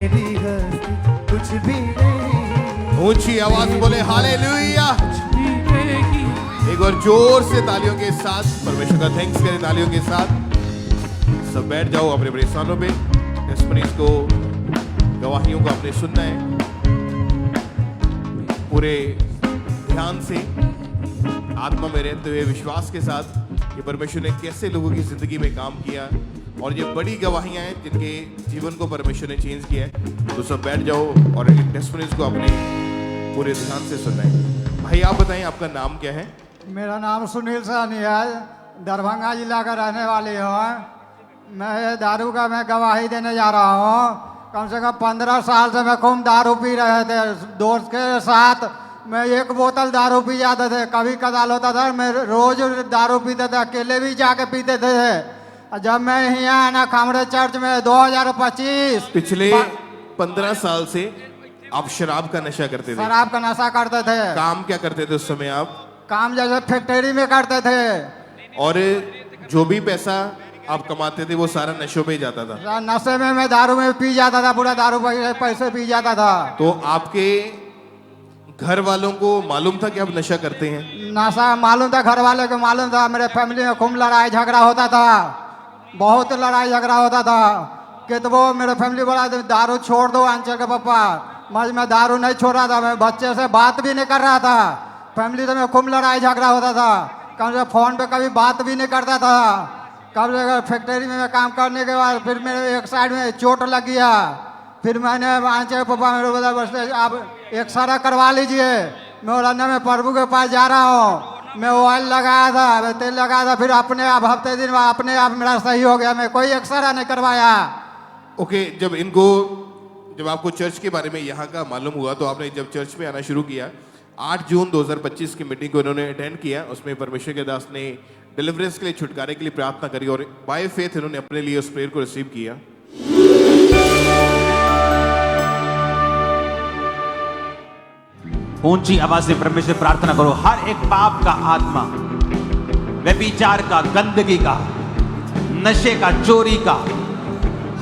मेरी हस्ती कुछ भी नहीं। ऊंची आवाज बोले हालेलुया। एक बार जोर से तालियों के साथ परमेश्वर का थैंक्स करें। तालियों के साथ सब बैठ जाओ अपने अपने स्थानों पे। टेस्टिमनीज को, गवाहियों को आपने सुनना है पूरे ध्यान से, आत्मा में रहते हुए विश्वास के साथ कि परमेश्वर ने कैसे लोगों की जिंदगी में काम किया और ये बड़ी गवाहियां हैं जिनके जीवन को परमेश्वर ने चेंज किया है। तो सब बैठ जाओ और इन टेस्टिमनीज को अपने पूरे ध्यान से सुनना है। भाई आप बताएं आपका नाम क्या है? मेरा नाम सुनील साहनी है, दरभंगा जिला का रहने वाली हूँ। मैं दारू का मैं गवाही देने जा रहा हूँ। कम से कम 15 साल से मैं खूब दारू पी रहे थे। दोस्त के साथ मैं 1 बोतल दारू पी जाते थे, कभी कदाल होता था। मैं रोज दारू पीते थे, अकेले भी जाके पीते थे। जब मैं यहाँ ना खामड़े चर्च में 2025 पिछले 15 साल से आप शराब का नशा करते थे? शराब का नशा करते थे। काम क्या करते थे उस समय आप? काम जैसे फैक्ट्री में करते थे। और जो भी पैसा आप कमाते थे वो सारा नशों में ही जाता था? नशे में मैं दारू में पी जाता था, पूरा दारू पैसे पी जाता था। तो आपके घर वालों को मालूम था कि आप नशा करते हैं? नशा मालूम था, घर वाले को मालूम था। मेरे फैमिली में खूब लड़ाई झगड़ा होता था, बहुत लड़ाई झगड़ा होता था। कि तो वो मेरे फैमिली बोला दारू छोड़ दो अंचल के पापा। मैं दारू नहीं छोड़ रहा था, मैं बच्चे से बात भी नहीं कर रहा था। फैमिली से मैं खूब लड़ाई झगड़ा होता था। कम से फोन पे कभी बात भी नहीं करता था। कब फैक्ट्री में काम करने के बाद फिर मेरे एक साइड में चोट लग गया। फिर मैंने आंचल पापा मेरे बोला बस आप एक्सरा करवा लीजिए। मैं बोला मैं प्रभु के पास जा रहा हूँ। मैं ऑयल लगाया था, मैं तेल लगाया था, फिर अपने आप हफ्ते दिन अपने आप मेरा सही हो गया। मैं कोई एक्सरा नहीं करवाया। ओके, जब आपको चर्च के बारे में यहाँ का मालूम हुआ तो आपने जब चर्च में आना शुरू किया, 8 जून 2025 की मीटिंग को इन्होंने अटेंड किया। उसमें परमेश्वर के दास ने डिलीवरेंस के लिए, छुटकारे के लिए प्रार्थना करी और बाय फेथ इन्होंने अपने लिए उस प्रेयर को रिसीव किया। ऊंची आवाज से परमेश्वर प्रार्थना करो। हर एक पाप का आत्मा, व्यभिचार का, गंदगी का, नशे का, चोरी का,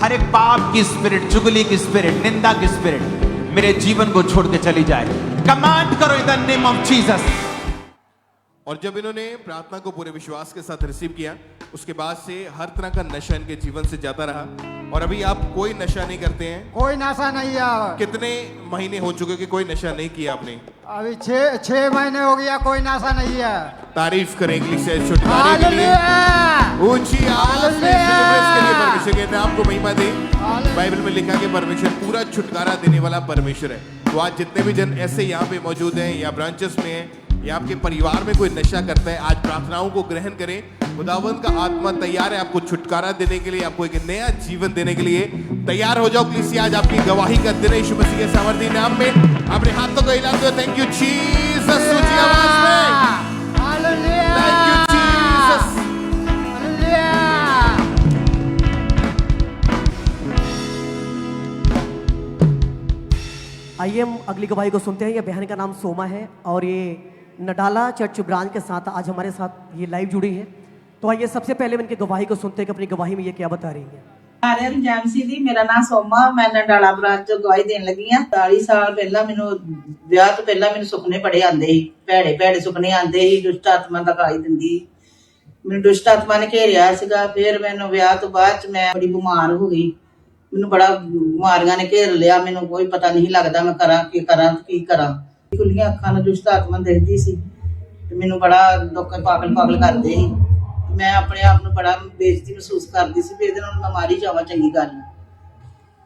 हर एक पाप की स्पिरिट, चुगली की स्पिरिट, निंदा की स्पिरिट मेरे जीवन को छोड़ के चली जाए। कमांड करो in the name of Jesus. और जब इन्होंने प्रार्थना को पूरे विश्वास के साथ रिसीव किया, उसके बाद से हर तरह का नशा इनके जीवन से जाता रहा। और अभी आप कोई नशा नहीं करते हैं? कोई नशा नहीं है। कितने महीने हो चुके कि कोई नशा नहीं किया आपने? अभी 6 महीने हो गया, कोई नशा नहीं है। तारीफ करें इंग्लिश से छुटकारे के लिए। ऊंची आवाज से डिलीवरेंस के लिए परमेश्वर के नाम को महिमा दे। बाइबल में लिखा कि परमेश्वर पूरा छुटकारा देने वाला परमेश्वर है। तो आज जितने भी जन ऐसे यहाँ पे मौजूद हैं या ब्रांचेस में हैं या आपके परिवार में कोई नशा करता है, आज प्रार्थनाओं को ग्रहण करें। खुदावंद का आत्मा तैयार है आपको छुटकारा देने के लिए, आपको एक नया जीवन देने के लिए। तैयार हो जाओ प्लीज। आज आपकी गवाही का दिन है। यीशु मसीह के सामर्थी नाम में अपने हाथों को हिलाते हो। Thank you Jesus. ऊंची आवाज में थैंक यू जीसस। आइए हम अगली गवाही को सुनते हैं। ये बहन का नाम सोमा है और ये नडाला चर्च ब्रांच के साथ आज हमारे साथ ये लाइव जुड़ी है। तो आइए सबसे पहले हम इनकी गवाही को सुनते हैं कि अपनी गवाही में ये क्या बता रही है। ਸਾਰਿਆਂ ਜੈਮਸੀ ਦੀ ਮੇਰਾ ਨਾਮ ਸੋਮਾ, ਮੈਂ ਨਡਾਲਾ ਬ੍ਰਾਂਚ ਤੋਂ ਗਵਾਹੀ ਦੇਣ ਲੱਗੀ ਆ। 40 ਸਾਲ ਪਹਿਲਾਂ ਮੈਨੂੰ ਵਿਆਹ ਤੋਂ ਪਹਿਲਾਂ ਮੈਨੂੰ ਸੁਪਨੇ ਬੜੇ ਆਉਂਦੇ ਸੀ, ਭੈੜੇ ਭੈੜੇ ਸੁਪਨੇ ਆਉਂਦੇ ਸੀ। ਦੁਸ਼ਟ ਆਤਮਾ ਦਾ ਗਵਾਹੀ ਦਿੰਦੀ, ਮੈਨੂੰ ਦੁਸ਼ਟ ਆਤਮਾ ਨੇ ਘੇਰਿਆ ਸੀਗਾ। ਫਿਰ ਮੈਨੂੰ ਵਿਆਹ ਤੋਂ ਬਾਅਦ ਚ ਮੈਂ ਬੜੀ ਬਿਮਾਰ ਹੋ ਗਈ। ਮੈਨੂੰ ਬੜਾ ਬਿਮਾਰੀਆਂ ਨੇ ਘੇਰ ਲਿਆ, ਮੈਨੂੰ ਕੋਈ ਪਤਾ ਨਹੀਂ ਲੱਗਦਾ ਮੈਂ ਕਰਾਂ ਕੀ ਕਰਾਂ। ਖੁੱਲੀਆਂ ਅੱਖਾਂ ਨਾਲ ਦੁਸ਼ਟ ਆਤਮਾ ਦਿਖਦੀ ਸੀ ਤੇ ਮੈਨੂੰ ਬੜਾ ਲੋਕ ਪਾਗਲ ਕਰਦੇ ਸੀ। ਮੈਂ ਆਪਣੇ ਆਪ ਨੂੰ ਬੜਾ ਬੇਇੱਜ਼ਤੀ ਮਹਿਸੂਸ ਕਰਦੀ ਸੀ ਵੀ ਇਹਦੇ ਨਾਲ ਮੈਂ ਮਾਰੀ ਜਾਵਾਂ, ਚੰਗੀ ਗੱਲ।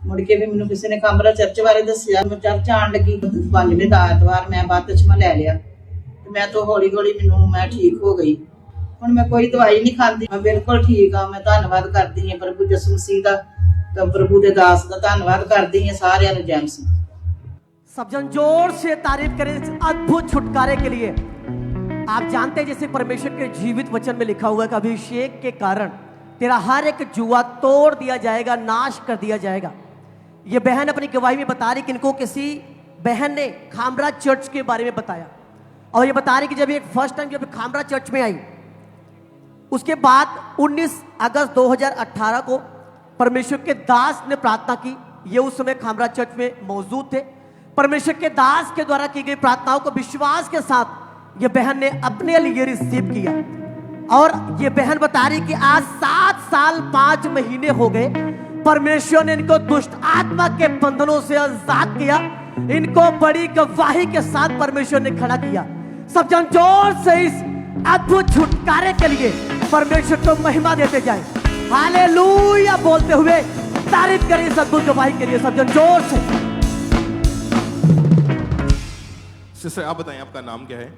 ਮੁੜ ਕੇ ਵੀ ਮੈਨੂੰ ਕਿਸੇ ਨੇ ਖਾਮਰਾ ਚਰਚ ਬਾਰੇ ਦੱਸਿਆ। ਮੈਂ ਚਰਚ ਆਉਣ ਲੱਗੀ 5ਵੇਂ ਦਾ ਐਤਵਾਰ, ਮੈਂ ਬਪਤਿਸਮਾ ਲੈ ਲਿਆ ਤੇ ਮੈਂ ਤੋਂ ਹੌਲੀ ਮੈਂ ਠੀਕ ਹੋ ਗਈ। ਹੁਣ ਮੈਂ ਕੋਈ ਦਵਾਈ ਨਹੀਂ ਖਾਂਦੀ, ਮੈਂ ਬਿਲਕੁਲ ਠੀਕ ਆ। ਮੈਂ ਧੰਨਵਾਦ ਕਰਦੀ ਹਾਂ ਪ੍ਰਭੂ ਯਿਸੂ ਮਸੀਹ ਦਾ, ਤਾਂ ਪ੍ਰਭੂ ਦੇ ਦਾਸ ਦਾ ਧੰਨਵਾਦ करती हैं। सारे ਨੂੰ जय मसीह। सब जन जोर से तारीफ करें इस अद्भुत छुटकारे के लिए। आप जानते हैं जैसे परमेश्वर के जीवित वचन में लिखा हुआ है कि अभिषेक के कारण तेरा हर एक जुआ तोड़ दिया जाएगा, नाश कर दिया जाएगा। ये बहन अपनी गवाही में बता रही कि इनको किसी बहन ने खामरा चर्च के बारे में बताया और ये बता रही कि जब ये फर्स्ट टाइम जब खामरा चर्च में आई, उसके बाद 19 अगस्त 2018 को परमेश्वर के दास ने प्रार्थना की ये उस समय खामरा चर्च में मौजूद थे। परमेश्वर के दास के द्वारा की गई प्रार्थनाओं को विश्वास के साथ ये बहन ने अपने लिए रिसीव किया और ये बहन बता रही कि आज 7 साल 5 महीने हो गए परमेश्वर ने इनको दुष्ट आत्मा के बंधनों से आजाद किया। इनको बड़ी गवाही के साथ परमेश्वर ने खड़ा किया। सब जन जोर से इस अद्भुत छुटकारे के लिए परमेश्वर को महिमा देते जाए। हालेलुया बोलते हुए तारीफ करें इस अद्भुत गवाही के लिए। सब जन जोर से। सिस्टर आप बताएं आपका नाम क्या है?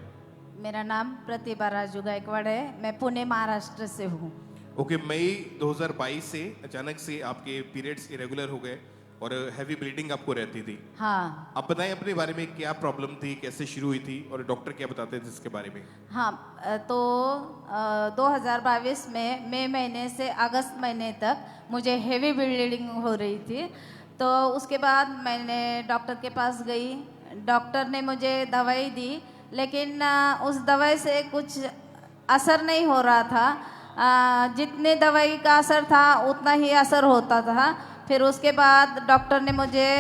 मेरा नाम प्रतिभा राजू गायकवाड़ है। मैं पुणे महाराष्ट्र से हूँ। ओके, मई 2022 से अचानक से आपके पीरियड्स इरेगुलर हो गए और हैवी ब्लीडिंग आपको रहती थी। हाँ आप बताएं अपने बारे में, क्या प्रॉब्लम थी, कैसे शुरू हुई थी और डॉक्टर क्या बताते थे इसके बारे में? हाँ, तो 2022 में मई महीने से अगस्त महीने तक मुझे हेवी ब्लीडिंग हो रही थी। तो उसके बाद मैंने डॉक्टर के पास गई। डॉक्टर ने मुझे दवाई दी, लेकिन उस दवाई से कुछ असर नहीं हो रहा था। जितने दवाई का असर था उतना ही असर होता था। फिर उसके बाद डॉक्टर ने मुझे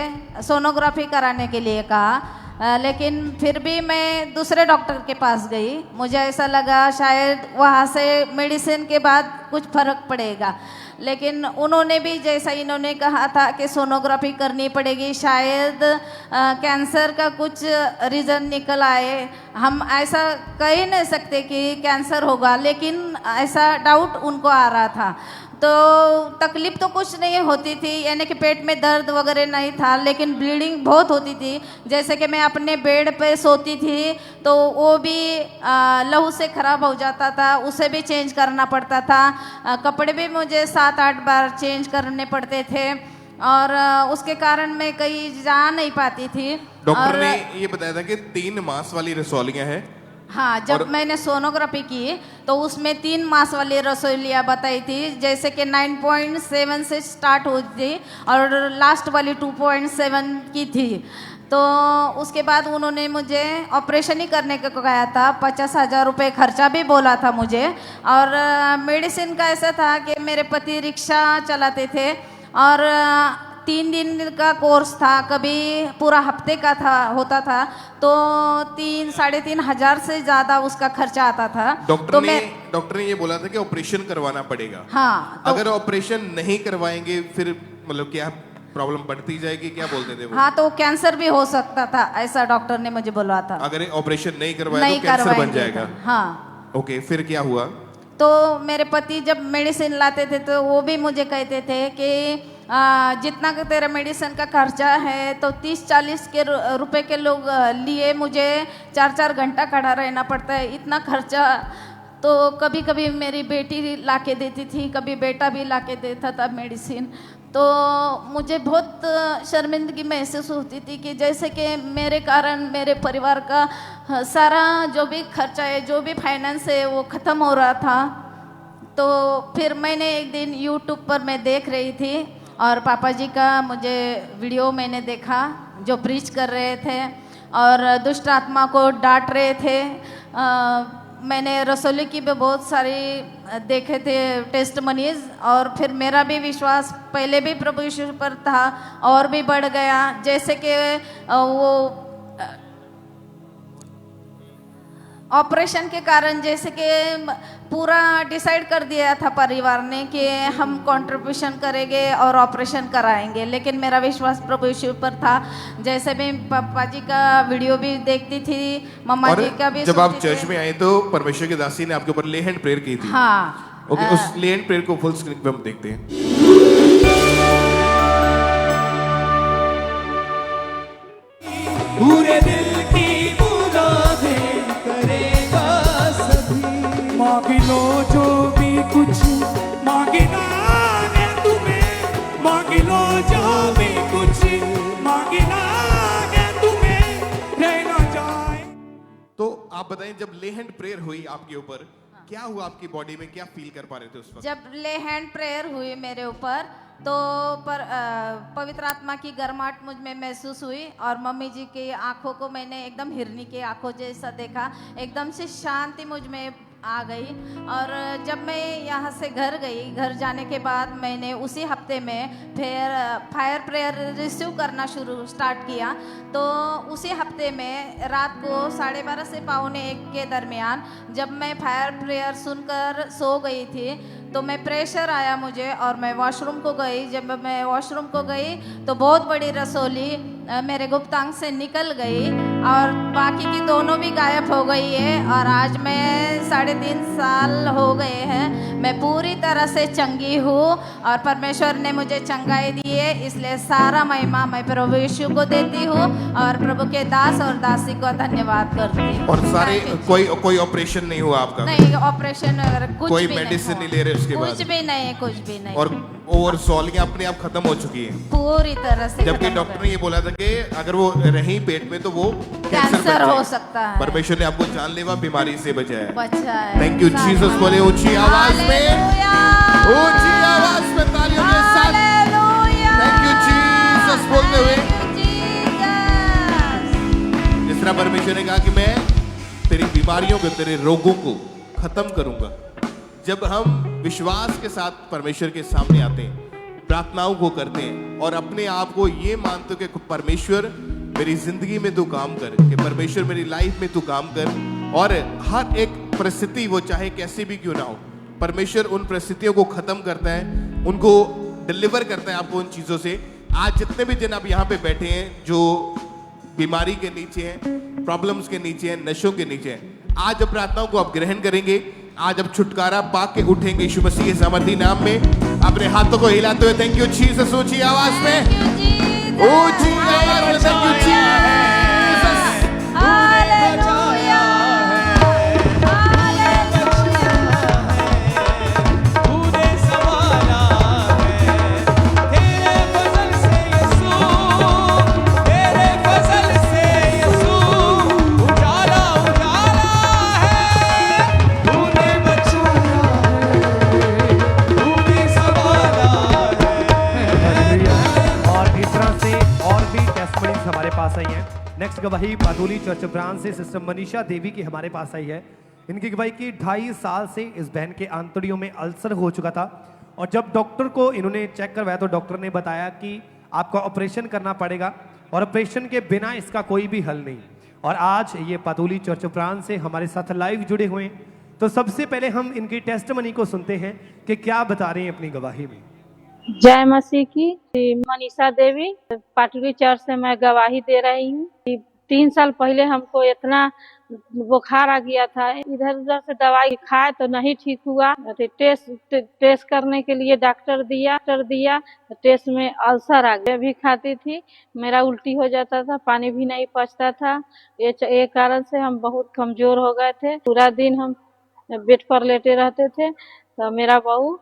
सोनोग्राफी कराने के लिए कहा, लेकिन फिर भी मैं दूसरे डॉक्टर के पास गई। मुझे ऐसा लगा शायद वहाँ से मेडिसिन के बाद कुछ फर्क पड़ेगा, लेकिन उन्होंने भी जैसा इन्होंने कहा था कि सोनोग्राफी करनी पड़ेगी, शायद कैंसर का कुछ रीज़न निकल आए। हम ऐसा कह ही नहीं सकते कि कैंसर होगा, लेकिन ऐसा डाउट उनको आ रहा था। तो तकलीफ तो कुछ नहीं होती थी, यानी कि पेट में दर्द वगैरह नहीं था, लेकिन ब्लीडिंग बहुत होती थी। जैसे कि मैं अपने बेड पे सोती थी तो वो भी लहू से ख़राब हो जाता था, उसे भी चेंज करना पड़ता था। कपड़े भी मुझे 7-8 बार चेंज करने पड़ते थे और उसके कारण मैं कहीं जा नहीं पाती थी। डॉक्टर ने ये बताया था कि 3 मास वाली रसौलियाँ हैं। हाँ, जब मैंने सोनोग्राफी की तो उसमें 3 मास वाली रसोलियाँ बताई थी, जैसे कि 9.7 से स्टार्ट हुई थी और लास्ट वाली 2.7 की थी। तो उसके बाद उन्होंने मुझे ऑपरेशन ही करने को कहा था। 50,000 रुपये खर्चा भी बोला था मुझे। और मेडिसिन का ऐसा था कि मेरे पति रिक्शा चलाते थे और 3 दिन का कोर्स था, कभी पूरा हफ्ते का था होता था, तो 3-3.5 हजार से ज़्यादा उसका खर्चा आता था। डॉक्टर ने ये बोला था कि ऑपरेशन करवाना पड़ेगा। हाँ, तो अगर ऑपरेशन नहीं करवाएंगे फिर मतलब क्या प्रॉब्लम बढ़ती जाएगी, क्या बोलते थे वो? हाँ, तो कैंसर भी हो सकता था, ऐसा डॉक्टर ने मुझे बोला था। अगर ऑपरेशन नहीं करवाया तो कैंसर बन जाएगा। हाँ। ओके, फिर क्या हुआ? तो मेरे पति जब मेडिसिन लाते थे तो वो भी मुझे कहते थे कि जितना कि तेरा मेडिसिन का खर्चा है तो 30-40 के रुपए के लोग लिए मुझे 4-4 घंटा खड़ा रहना पड़ता है, इतना खर्चा। तो कभी कभी मेरी बेटी ला के देती थी, कभी बेटा भी ला के देता था मेडिसिन। तो मुझे बहुत शर्मिंदगी महसूस होती थी कि जैसे कि मेरे कारण मेरे परिवार का सारा जो भी खर्चा है, जो भी फाइनेंस है, वो ख़त्म हो रहा था। तो फिर मैंने एक दिन यूट्यूब पर मैं देख रही थी और पापा जी का मुझे वीडियो मैंने देखा जो प्रीच कर रहे थे और दुष्ट आत्मा को डांट रहे थे। मैंने रसोली की भी बहुत सारी देखे थे टेस्टमनीज, और फिर मेरा भी विश्वास पहले भी प्रभु यीशु पर था और भी बढ़ गया। जैसे कि वो ऑपरेशन के कारण जैसे कि पूरा डिसाइड कर दिया था परिवार ने कि हम कंट्रीब्यूशन करेंगे और ऑपरेशन कराएंगे, लेकिन मेरा विश्वास प्रभु यीशु पर था। जैसे मैं पापा जी का वीडियो भी देखती थी, मम्मा जी का भी। जब आप चर्च में आए तो परमेश्वर की दासी ने आपके ऊपर ले हैंड प्रेयर की थी। हाँ, ओके, उस ले हैंड प्रेयर को फुल स्क्रीन पे हम देखते हैं। पूरे दिल की मुरादें करेगा सभी। मांग लो जो भी कुछ मांगना है तुम्हें, मांग लो जो भी कुछ मांगना है तुम्हें, रहना जाए। तो आप बताएं, जब ले हैंड प्रेयर हुई आपके ऊपर, क्या हुआ आपकी बॉडी में, क्या फील कर पा रहे थे उस वक्त? जब ले हैंड प्रेयर हुई मेरे ऊपर तो पवित्र आत्मा की गर्माहट मुझ में महसूस हुई और मम्मी जी की आंखों को मैंने एकदम हिरनी की आंखों जैसा देखा। एकदम से शांति मुझ में आ गई। और जब मैं यहाँ से घर गई, घर जाने के बाद मैंने उसी हफ्ते में फिर फायर प्रेयर रिसीव करना स्टार्ट किया। तो उसी हफ्ते में रात को 12:30 से 12:45 के दरमियान जब मैं फायर प्रेयर सुनकर सो गई थी तो मैं प्रेशर आया मुझे और मैं वॉशरूम को गई। जब मैं वॉशरूम को गई तो बहुत बड़ी रसोली मेरे गुप्तांग से निकल गई और बाकी की दोनों भी गायब हो गई है। और आज मैं 3.5 साल हो गए हैं, मैं पूरी तरह से चंगी हूँ और परमेश्वर ने मुझे चंगाई दी है। इसलिए सारा महिमा मैं प्रभु यीशु को देती हूँ और प्रभु के दास और दासी को धन्यवाद करती हूँ। और सारे कोई ऑपरेशन नहीं हुआ आपका? नहीं, ऑपरेशन कुछ कोई भी मेडिसिन नहीं ले रहे उसके बाद? कुछ भी नहीं, कुछ भी नहीं। और ओवरसॉलिंग अपने आप खत्म हो चुकी है पूरी तरह से। जबकि खत्म डॉक्टर ने ये बोला था कि अगर वो रही पेट में तो वो कैंसर हो सकता है। परमेश्वर ने आपको जानलेवा बीमारी से बचाया। बचा है। Thank you Jesus. बोले ऊंची आवाज में, ऊंची आवाज में तालियों के साथ थैंक यू जीसस बोलते हुए। जिस तरह परमेश्वर ने कहा कि मैं तेरी बीमारियों को, तेरे रोगों को खत्म करूंगा। जब हम विश्वास के साथ परमेश्वर के सामने आते हैं, प्रार्थनाओं को करते हैं और अपने आप को ये मानते हो कि परमेश्वर मेरी जिंदगी में तू काम कर, कि परमेश्वर मेरी लाइफ में तू काम कर, और हर एक परिस्थिति वो चाहे कैसी भी क्यों ना हो, परमेश्वर उन परिस्थितियों को खत्म करता है, उनको डिलीवर करता है आपको उन चीजों से। आज जितने भी जन आप यहाँ पे बैठे हैं जो बीमारी के नीचे हैं, प्रॉब्लम्स के नीचे हैं, नशों के नीचे हैं, आज जब प्रार्थनाओं को आप ग्रहण करेंगे, आज अब छुटकारा पा के उठेंगे यीशु मसीह के सामर्थी नाम में। अपने हाथों को हिलाते हुए थैंक यू जीसस ऊंची आवाज में, ऊंची आवाज में थैंक यू जीसस। हालेलुया, तूने संभाला है तेरे फजल से यीशु, तेरे फजल से यीशु, उजाला उजाला है, तूने बचाया है, तूने संभाला है। और इस तरह से और भी टेस्टमनीज हमारे पास आई हैं। नेक्स्ट गवाही पादुली चर्च ब्रांच से सिस्टर मनीषा देवी की हमारे पास आई है। इनकी गवाही की 2.5 साल से इस बहन के आंतड़ियों में अल्सर हो चुका था और जब डॉक्टर को इन्होंने चेक करवाया तो डॉक्टर ने बताया कि आपका ऑपरेशन करना पड़ेगा और ऑपरेशन के बिना इसका कोई भी हल नहीं। और आज ये पादुली चर्च ब्रांच से हमारे साथ लाइव जुड़े हुए हैं। तो सबसे पहले हम इनकी टेस्टमनी को सुनते हैं कि क्या बता रहे हैं अपनी गवाही में। जय मसीह की। मनीषा देवी, पाटुली चर्च से मैं गवाही दे रही हूँ। 3 साल पहले हमको इतना बुखार आ गया था, इधर उधर से दवाई खाए तो नहीं ठीक हुआ। टेस्ट करने के लिए डॉक्टर दिया, टेस्ट में अल्सर आ गया। भी खाती थी, मेरा उल्टी हो जाता था, पानी भी नहीं पचता था। ये कारण से हम बहुत कमजोर हो गए थे। पूरा दिन हम बेड पर लेटे रहते थे। तो मेरा बहू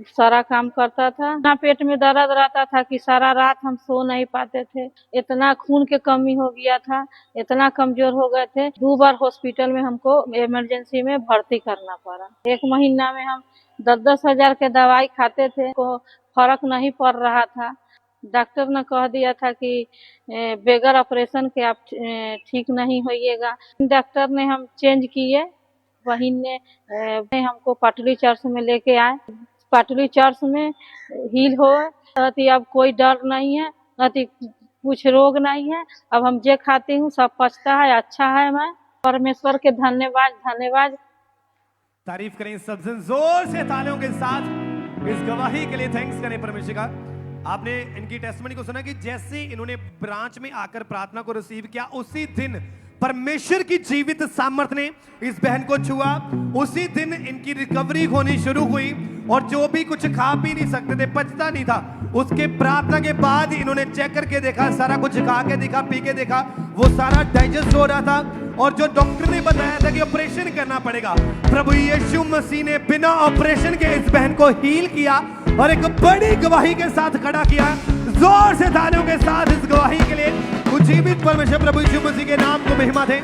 सारा काम करता था। इतना पेट में दर्द रहता था कि सारा रात हम सो नहीं पाते थे। इतना खून के कमी हो गया था, इतना कमजोर हो गए थे। 2 बार हॉस्पिटल में हमको इमरजेंसी में भर्ती करना पड़ा। 1 महीना में हम 10-10 हजार के दवाई खाते थे, को फर्क नहीं पड़ रहा था। डॉक्टर ने कह दिया था कि बगैर ऑपरेशन के आप ठीक नहीं होइएगा। डॉक्टर ने हम चेंज किए। बहन ने हमको पाटुली चर्च में लेके आए। पाटुली चर्च में हील हो, अब कोई डर नहीं है, कुछ रोग नहीं है। अब हम जे खाती हूँ सब पचता है, अच्छा है। मैं परमेश्वर के धन्यवाद। तारीफ करें सब जन जोर से तालियों के साथ इस गवाही के लिए। थैंक्स करें परमेश्वर का। आपने इनकी टेस्टमनी को सुना कि जैसे इन्होंने ब्रांच में आकर प्रार्थना को रिसीव किया, उसी दिन परमेश्वर की जीवित सामर्थ ने इस बहन को छुआ। उसी दिन इनकी रिकवरी होनी शुरू हुई और जो भी कुछ खा पी नहीं सकते थे, पचता नहीं था, उसके प्रार्थना के बाद इन्होंने चेक करके देखा, सारा कुछ खा के देखा, पी के देखा, वो सारा डाइजेस्ट हो रहा था। और जो डॉक्टर ने बताया था कि ऑपरेशन करना पड़ेगा, प्रभु यीशु मसीह ने बिना ऑपरेशन के इस बहन को हील किया और एक बड़ी गवाही के साथ खड़ा किया। जोर से तालियों के साथ इस गवाही के लिए उज्जीवित परमेश्वर प्रभु यीशु मसीह के नाम को महिमा दे।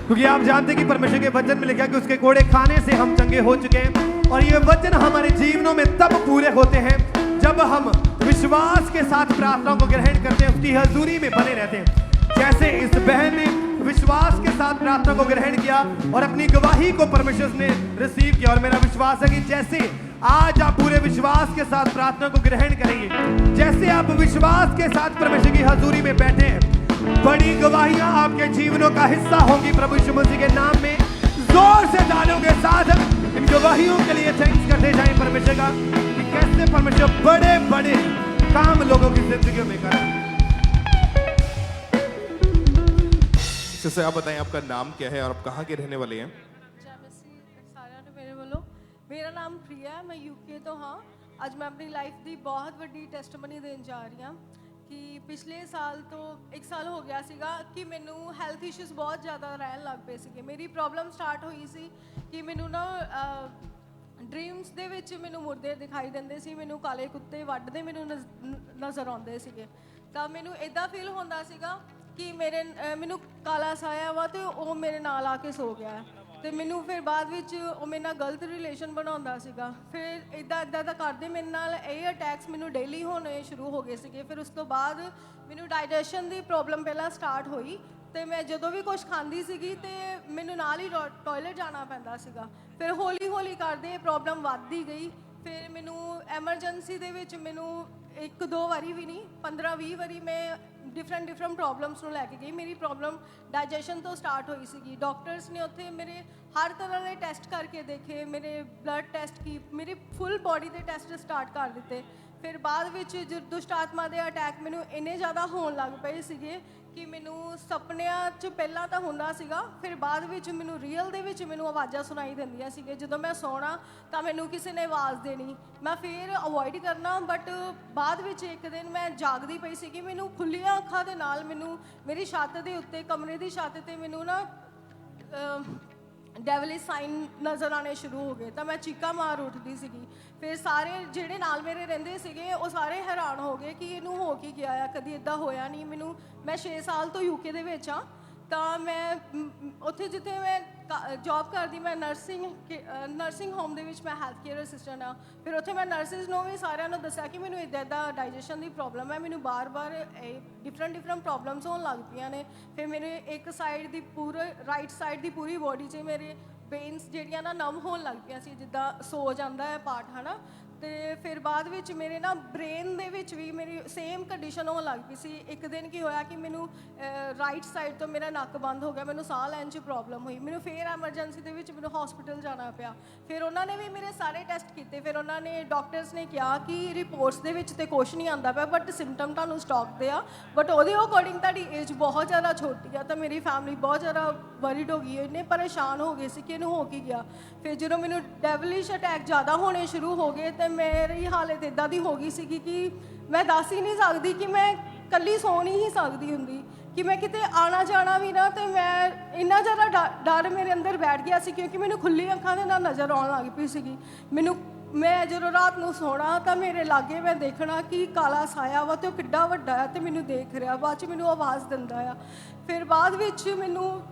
क्योंकि आप जानते हैं कि परमेश्वर के वचन में लिखा है कि उसके कोड़े खाने से हम चंगे हो चुके हैं। और ये वचन हमारे जीवनों में तब पूरे होते हैं जब हम विश्वास के साथ प्रार्थनाओं को ग्रहण करते हैं, उसकी हजूरी में बने रहते हैं। जैसे इस बहन ने विश्वास के साथ प्रार्थना को ग्रहण किया और अपनी गवाही को परमेश्वर ने रिसीव किया। और मेरा विश्वास है कि जैसे आज आप पूरे विश्वास के साथ प्रार्थना को ग्रहण करेंगे, जैसे आप विश्वास के साथ परमेश्वर की हजूरी में बैठे हैं, बड़ी गवाहियां आपके जीवनों का हिस्सा होंगी प्रभु यीशु मसीह के नाम में। जोर से तालियों के साथ इन गवाहियों के लिए थैंक्स करते जाएं परमेश्वर का, कि कैसे परमेश्वर बड़े बड़े काम लोगों की जिंदगियों में कर रहा है। इससे आप बताएं आपका नाम क्या है और आप कहाँ के रहने वाले हैं? मेरा नाम प्रिया है, मैं यूके तो हाँ। ਅੱਜ मैं अपनी लाइफ की बहुत बड़ी टेस्टमनी देन जा रही हूँ कि पिछले साल तो 1 साल हो गया सीगा कि मैनू हैल्थ इश्यूज़ बहुत ज़्यादा रहन लग पे सीगे। मेरी प्रॉब्लम स्टार्ट हुई सी कि मैनू ना ड्रीम्स दे विच मैनू मुर्दे दिखाई देंदे सी, मैनू काले कुत्ते वड्डदे मैनू नज़र आउंदे सीगे। ਤਾਂ ਮੈਨੂੰ ਇਦਾਂ ਫੀਲ ਹੁੰਦਾ ਸੀਗਾ ਕਿ ਮੈਨੂੰ ਕਾਲਾ ਸਾਇਆ ਵਾ ਤੇ ਉਹ ਮੇਰੇ ਨਾਲ ਆ ਕੇ ਸੋ ਗਿਆ ਤੇ ਮੈਨੂੰ ਫਿਰ ਬਾਅਦ ਵਿੱਚ ਉਹ ਮੇਰੇ ਨਾਲ ਗਲਤ ਰਿਲੇਸ਼ਨ ਬਣਾਉਂਦਾ ਸੀਗਾ। ਫਿਰ ਇਦਾਂ ਤਾਂ ਕਰਦੇ ਮੇਰੇ ਨਾਲ ਇਹ ਅਟੈਕਸ ਮੈਨੂੰ ਡੇਲੀ ਹੋਣੇ ਸ਼ੁਰੂ ਹੋ ਗਏ ਸੀਗੇ। ਫਿਰ ਉਸ ਤੋਂ ਬਾਅਦ ਮੈਨੂੰ ਡਾਈਜੈਸ਼ਨ ਦੀ ਪ੍ਰੋਬਲਮ ਪਹਿਲਾਂ ਸਟਾਰਟ ਹੋਈ ਤੇ ਮੈਂ ਜਦੋਂ ਵੀ ਕੁਝ ਖਾਂਦੀ ਸੀਗੀ ਤੇ ਮੈਨੂੰ ਨਾਲ ਹੀ ਟਾਇਲਟ ਜਾਣਾ ਪੈਂਦਾ ਸੀਗਾ। ਫਿਰ ਹੌਲੀ ਹੌਲੀ ਕਰਦੇ ਪ੍ਰੋਬਲਮ ਵੱਧਦੀ ਗਈ। ਫਿਰ ਮੈਨੂੰ ਐਮਰਜੈਂਸੀ ਦੇ ਵਿੱਚ ਮੈਨੂੰ 1-2 ਵਾਰੀ ਵੀ ਨਹੀਂ 15-20 ਵਾਰੀ ਮੈਂ डिफरेंट प्रॉब्लम्स ਨੂੰ ਲੈ ਕੇ ਗਈ। ਮੇਰੀ ਪ੍ਰੋਬਲਮ ਡਾਈਜੈਸ਼ਨ ਤੋਂ ਸਟਾਰਟ ਹੋਈ ਸੀਗੀ। ਡਾਕਟਰਸ ਨੇ ਉੱਥੇ ਮੇਰੇ ਹਰ ਤਰ੍ਹਾਂ ਦੇ ਟੈਸਟ ਕਰਕੇ ਦੇਖੇ, ਮੇਰੇ ਬਲੱਡ ਟੈਸਟ ਕੀ, ਮੇਰੀ ਫੁੱਲ ਬੋਡੀ ਦੇ ਟੈਸਟ ਸਟਾਰਟ ਕਰ ਦਿੱਤੇ। ਫਿਰ ਬਾਅਦ ਵਿੱਚ ਜੋ ਦੁਸ਼ਟ ਆਤਮਾ ਦੇ ਅਟੈਕ ਮੈਨੂੰ ਇੰਨੇ ਜ਼ਿਆਦਾ ਹੋਣ ਲੱਗ ਪਏ ਸੀਗੇ ਕਿ ਮੈਨੂੰ ਸੁਪਨਿਆਂ 'ਚ ਪਹਿਲਾਂ ਤਾਂ ਹੁੰਦਾ ਸੀਗਾ, ਫਿਰ ਬਾਅਦ ਵਿੱਚ ਮੈਨੂੰ ਰੀਅਲ ਦੇ ਵਿੱਚ ਮੈਨੂੰ ਆਵਾਜ਼ਾਂ ਸੁਣਾਈ ਦਿੰਦੀਆਂ ਸੀਗੇ। ਜਦੋਂ ਮੈਂ ਸੌਣਾ ਤਾਂ ਮੈਨੂੰ ਕਿਸੇ ਨੇ ਆਵਾਜ਼ ਦੇਣੀ, ਮੈਂ ਫਿਰ ਅਵੋਇਡ ਕਰਨਾ। ਬਟ ਬਾਅਦ ਵਿੱਚ ਇੱਕ ਦਿਨ ਮੈਂ ਜਾਗਦੀ ਪਈ ਸੀਗੀ, ਮੈਨੂੰ ਖੁੱਲ੍ਹੀਆਂ ਅੱਖਾਂ ਦੇ ਨਾਲ ਮੈਨੂੰ ਮੇਰੀ ਛੱਤ ਦੇ ਉੱਤੇ, ਕਮਰੇ ਦੀ ਛੱਤ 'ਤੇ ਮੈਨੂੰ ਨਾ ਡੈਵਲਿਸ਼ ਸਾਈਨ ਨਜ਼ਰ ਆਉਣੇ ਸ਼ੁਰੂ ਹੋ ਗਏ। ਤਾਂ ਮੈਂ ਚੀਕਾਂ ਮਾਰ ਉੱਠਦੀ ਸੀਗੀ। ਫਿਰ ਸਾਰੇ ਜਿਹੜੇ ਨਾਲ ਮੇਰੇ ਰਹਿੰਦੇ ਸੀਗੇ ਉਹ ਸਾਰੇ ਹੈਰਾਨ ਹੋ ਗਏ ਕਿ ਇਹਨੂੰ ਹੋ ਕੀ ਗਿਆ ਆ, ਕਦੀ ਇੱਦਾਂ ਹੋਇਆ ਨਹੀਂ ਮੈਨੂੰ। ਮੈਂ 6 ਸਾਲ ਤੋਂ ਯੂਕੇ ਦੇ ਵਿੱਚ ਹਾਂ। ਤਾਂ ਮੈਂ ਉੱਥੇ ਜਿੱਥੇ ਮੈਂ ਜੌਬ ਕਰਦੀ, ਮੈਂ ਨਰਸਿੰਗ ਹੋਮ ਦੇ ਵਿੱਚ ਮੈਂ ਹੈਲਥ ਕੇਅਰ ਅਸਿਸਟੈਂਟ ਹਾਂ। ਫਿਰ ਉੱਥੇ ਮੈਂ ਨਰਸਿਸ ਨੂੰ ਵੀ ਸਾਰਿਆਂ ਨੂੰ ਦੱਸਿਆ ਕਿ ਮੈਨੂੰ ਇੱਦਾਂ ਡਾਈਜੈਸ਼ਨ ਦੀ ਪ੍ਰੋਬਲਮ ਹੈ, ਮੈਨੂੰ ਬਾਰ-ਬਾਰ ਡਿਫਰੈਂਟ ਪ੍ਰੋਬਲਮਸ ਹੋਣ ਲੱਗ ਪਈਆਂ ਨੇ। ਫਿਰ ਮੇਰੇ ਇੱਕ ਸਾਈਡ ਦੀ ਰਾਈਟ ਸਾਈਡ ਦੀ ਪੂਰੀ ਬੋਡੀ 'ਚ ਮੇਰੇ ਵੇਨਸ ਜਿਹੜੀਆਂ ਨਾ ਨਮ ਹੋਣ ਲੱਗ ਪਈਆਂ ਸੀ, ਜਿੱਦਾਂ ਸੋ ਜਾਂਦਾ ਹੈ ਪਾਰਟ ਹੈ ਨਾ। ਅਤੇ ਫਿਰ ਬਾਅਦ ਵਿੱਚ ਮੇਰੇ ਨਾ ਬ੍ਰੇਨ ਦੇ ਵਿੱਚ ਵੀ ਮੇਰੀ ਸੇਮ ਕੰਡੀਸ਼ਨ ਹੋਣ ਲੱਗ ਪਈ ਸੀ। ਇੱਕ ਦਿਨ ਕੀ ਹੋਇਆ ਕਿ ਮੈਨੂੰ ਰਾਈਟ ਸਾਈਡ ਤੋਂ ਮੇਰਾ ਨੱਕ ਬੰਦ ਹੋ ਗਿਆ, ਮੈਨੂੰ ਸਾਹ ਲੈਣ 'ਚ ਪ੍ਰੋਬਲਮ ਹੋਈ। ਮੈਨੂੰ ਫਿਰ ਐਮਰਜੈਂਸੀ ਦੇ ਵਿੱਚ ਮੈਨੂੰ ਹੌਸਪੀਟਲ ਜਾਣਾ ਪਿਆ। ਫਿਰ ਉਹਨਾਂ ਨੇ ਵੀ ਮੇਰੇ ਸਾਰੇ ਟੈਸਟ ਕੀਤੇ। ਫਿਰ ਉਹਨਾਂ ਨੇ ਡਾਕਟਰਸ ਨੇ ਕਿਹਾ ਕਿ ਰਿਪੋਰਟਸ ਦੇ ਵਿੱਚ ਤਾਂ ਕੁਛ ਨਹੀਂ ਆਉਂਦਾ ਪਿਆ, ਬਟ ਸਿੰਪਟਮ ਤੁਹਾਨੂੰ ਸਟਾਕ ਦੇ ਆ, ਬਟ ਉਹਦੇ ਅਕੋਰਡਿੰਗ ਤੁਹਾਡੀ ਏਜ ਬਹੁਤ ਜ਼ਿਆਦਾ ਛੋਟੀ ਆ। ਤਾਂ ਮੇਰੀ ਫੈਮਿਲੀ ਬਹੁਤ ਜ਼ਿਆਦਾ ਵਰੀਡ ਹੋ ਗਈ, ਇੰਨੇ ਪਰੇਸ਼ਾਨ ਹੋ ਗਏ ਸੀ ਕਿ ਇਹਨੂੰ ਹੋ ਕੀ ਗਿਆ। ਫਿਰ ਜਦੋਂ ਮੈਨੂੰ ਡੈਵਲਿਸ਼ ਅਟੈਕ ਜ਼ਿਆਦਾ ਹੋਣੇ ਸ਼ੁਰੂ ਹੋ ਗਏ ਤਾਂ ਮੇਰੀ ਹਾਲਤ ਇੱਦਾਂ ਦੀ ਹੋ ਗਈ ਸੀਗੀ ਕਿ ਮੈਂ ਦੱਸ ਹੀ ਨਹੀਂ ਸਕਦੀ ਕਿ ਮੈਂ ਇਕੱਲੀ ਸੌ ਨਹੀਂ ਹੀ ਸਕਦੀ ਹੁੰਦੀ, ਕਿ ਮੈਂ ਕਿਤੇ ਆਉਣਾ ਜਾਣਾ ਵੀ ਨਾ। ਅਤੇ ਮੈਂ ਇੰਨਾ ਜ਼ਿਆਦਾ ਡਰ ਮੇਰੇ ਅੰਦਰ ਬੈਠ ਗਿਆ ਸੀ ਕਿਉਂਕਿ ਮੈਨੂੰ ਖੁੱਲ੍ਹੀ ਅੱਖਾਂ ਦੇ ਨਾਲ ਨਜ਼ਰ ਆਉਣ ਲੱਗ ਪਈ ਸੀਗੀ। ਮੈਂ ਜਦੋਂ ਰਾਤ ਨੂੰ ਸੌਣਾ ਤਾਂ ਮੇਰੇ ਲਾਗੇ ਮੈਂ ਦੇਖਣਾ ਕਿ ਕਾਲਾ ਸਾਇਆ ਵਾ ਅਤੇ ਉਹ ਕਿੱਡਾ ਵੱਡਾ ਆ ਅਤੇ ਮੈਨੂੰ ਦੇਖ ਰਿਹਾ, ਬਾਅਦ 'ਚ ਮੈਨੂੰ ਆਵਾਜ਼ ਦਿੰਦਾ ਆ। ਫਿਰ ਬਾਅਦ ਵਿੱਚ ਮੈਨੂੰ